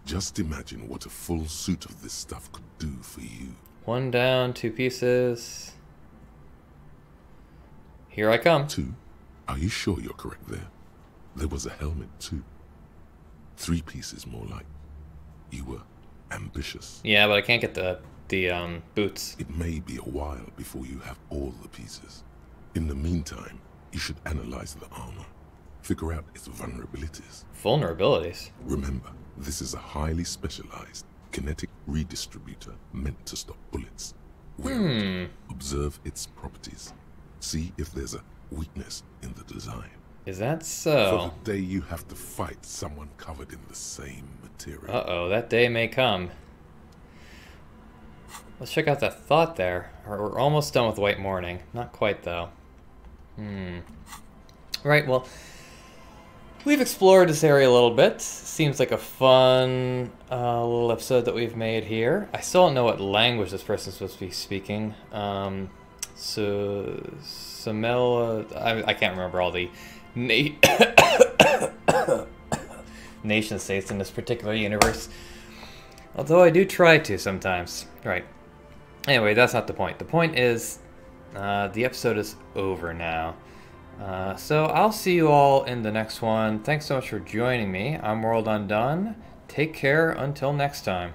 S4: Just imagine what a full suit of this stuff could do for you.
S1: One down, 2 pieces. Here I come.
S4: 2? Are you sure you're correct there? There was a helmet too. 3 pieces more like. You were ambitious.
S1: Yeah, but I can't get the boots.
S4: It may be a while before you have all the pieces. In the meantime, you should analyze the armor. Figure out its vulnerabilities.
S1: Vulnerabilities?
S4: Remember, this is a highly specialized kinetic redistributor meant to stop bullets. Wear it. Observe its properties. See if there's a weakness in the design.
S1: Is that so?
S4: For the day you have to fight someone covered in the same material.
S1: Uh-oh, that day may come. Let's check out that thought there. We're almost done with White Morning. Not quite, though. Right, well, we've explored this area a little bit. Seems like a fun little episode that we've made here. I still don't know what language this person's supposed to be speaking. Samela, I can't remember all the nation states in this particular universe. Although I do try to sometimes. Right. Anyway, that's not the point. The point is, the episode is over now. So I'll see you all in the next one. Thanks so much for joining me. I'm World Undone. Take care until next time.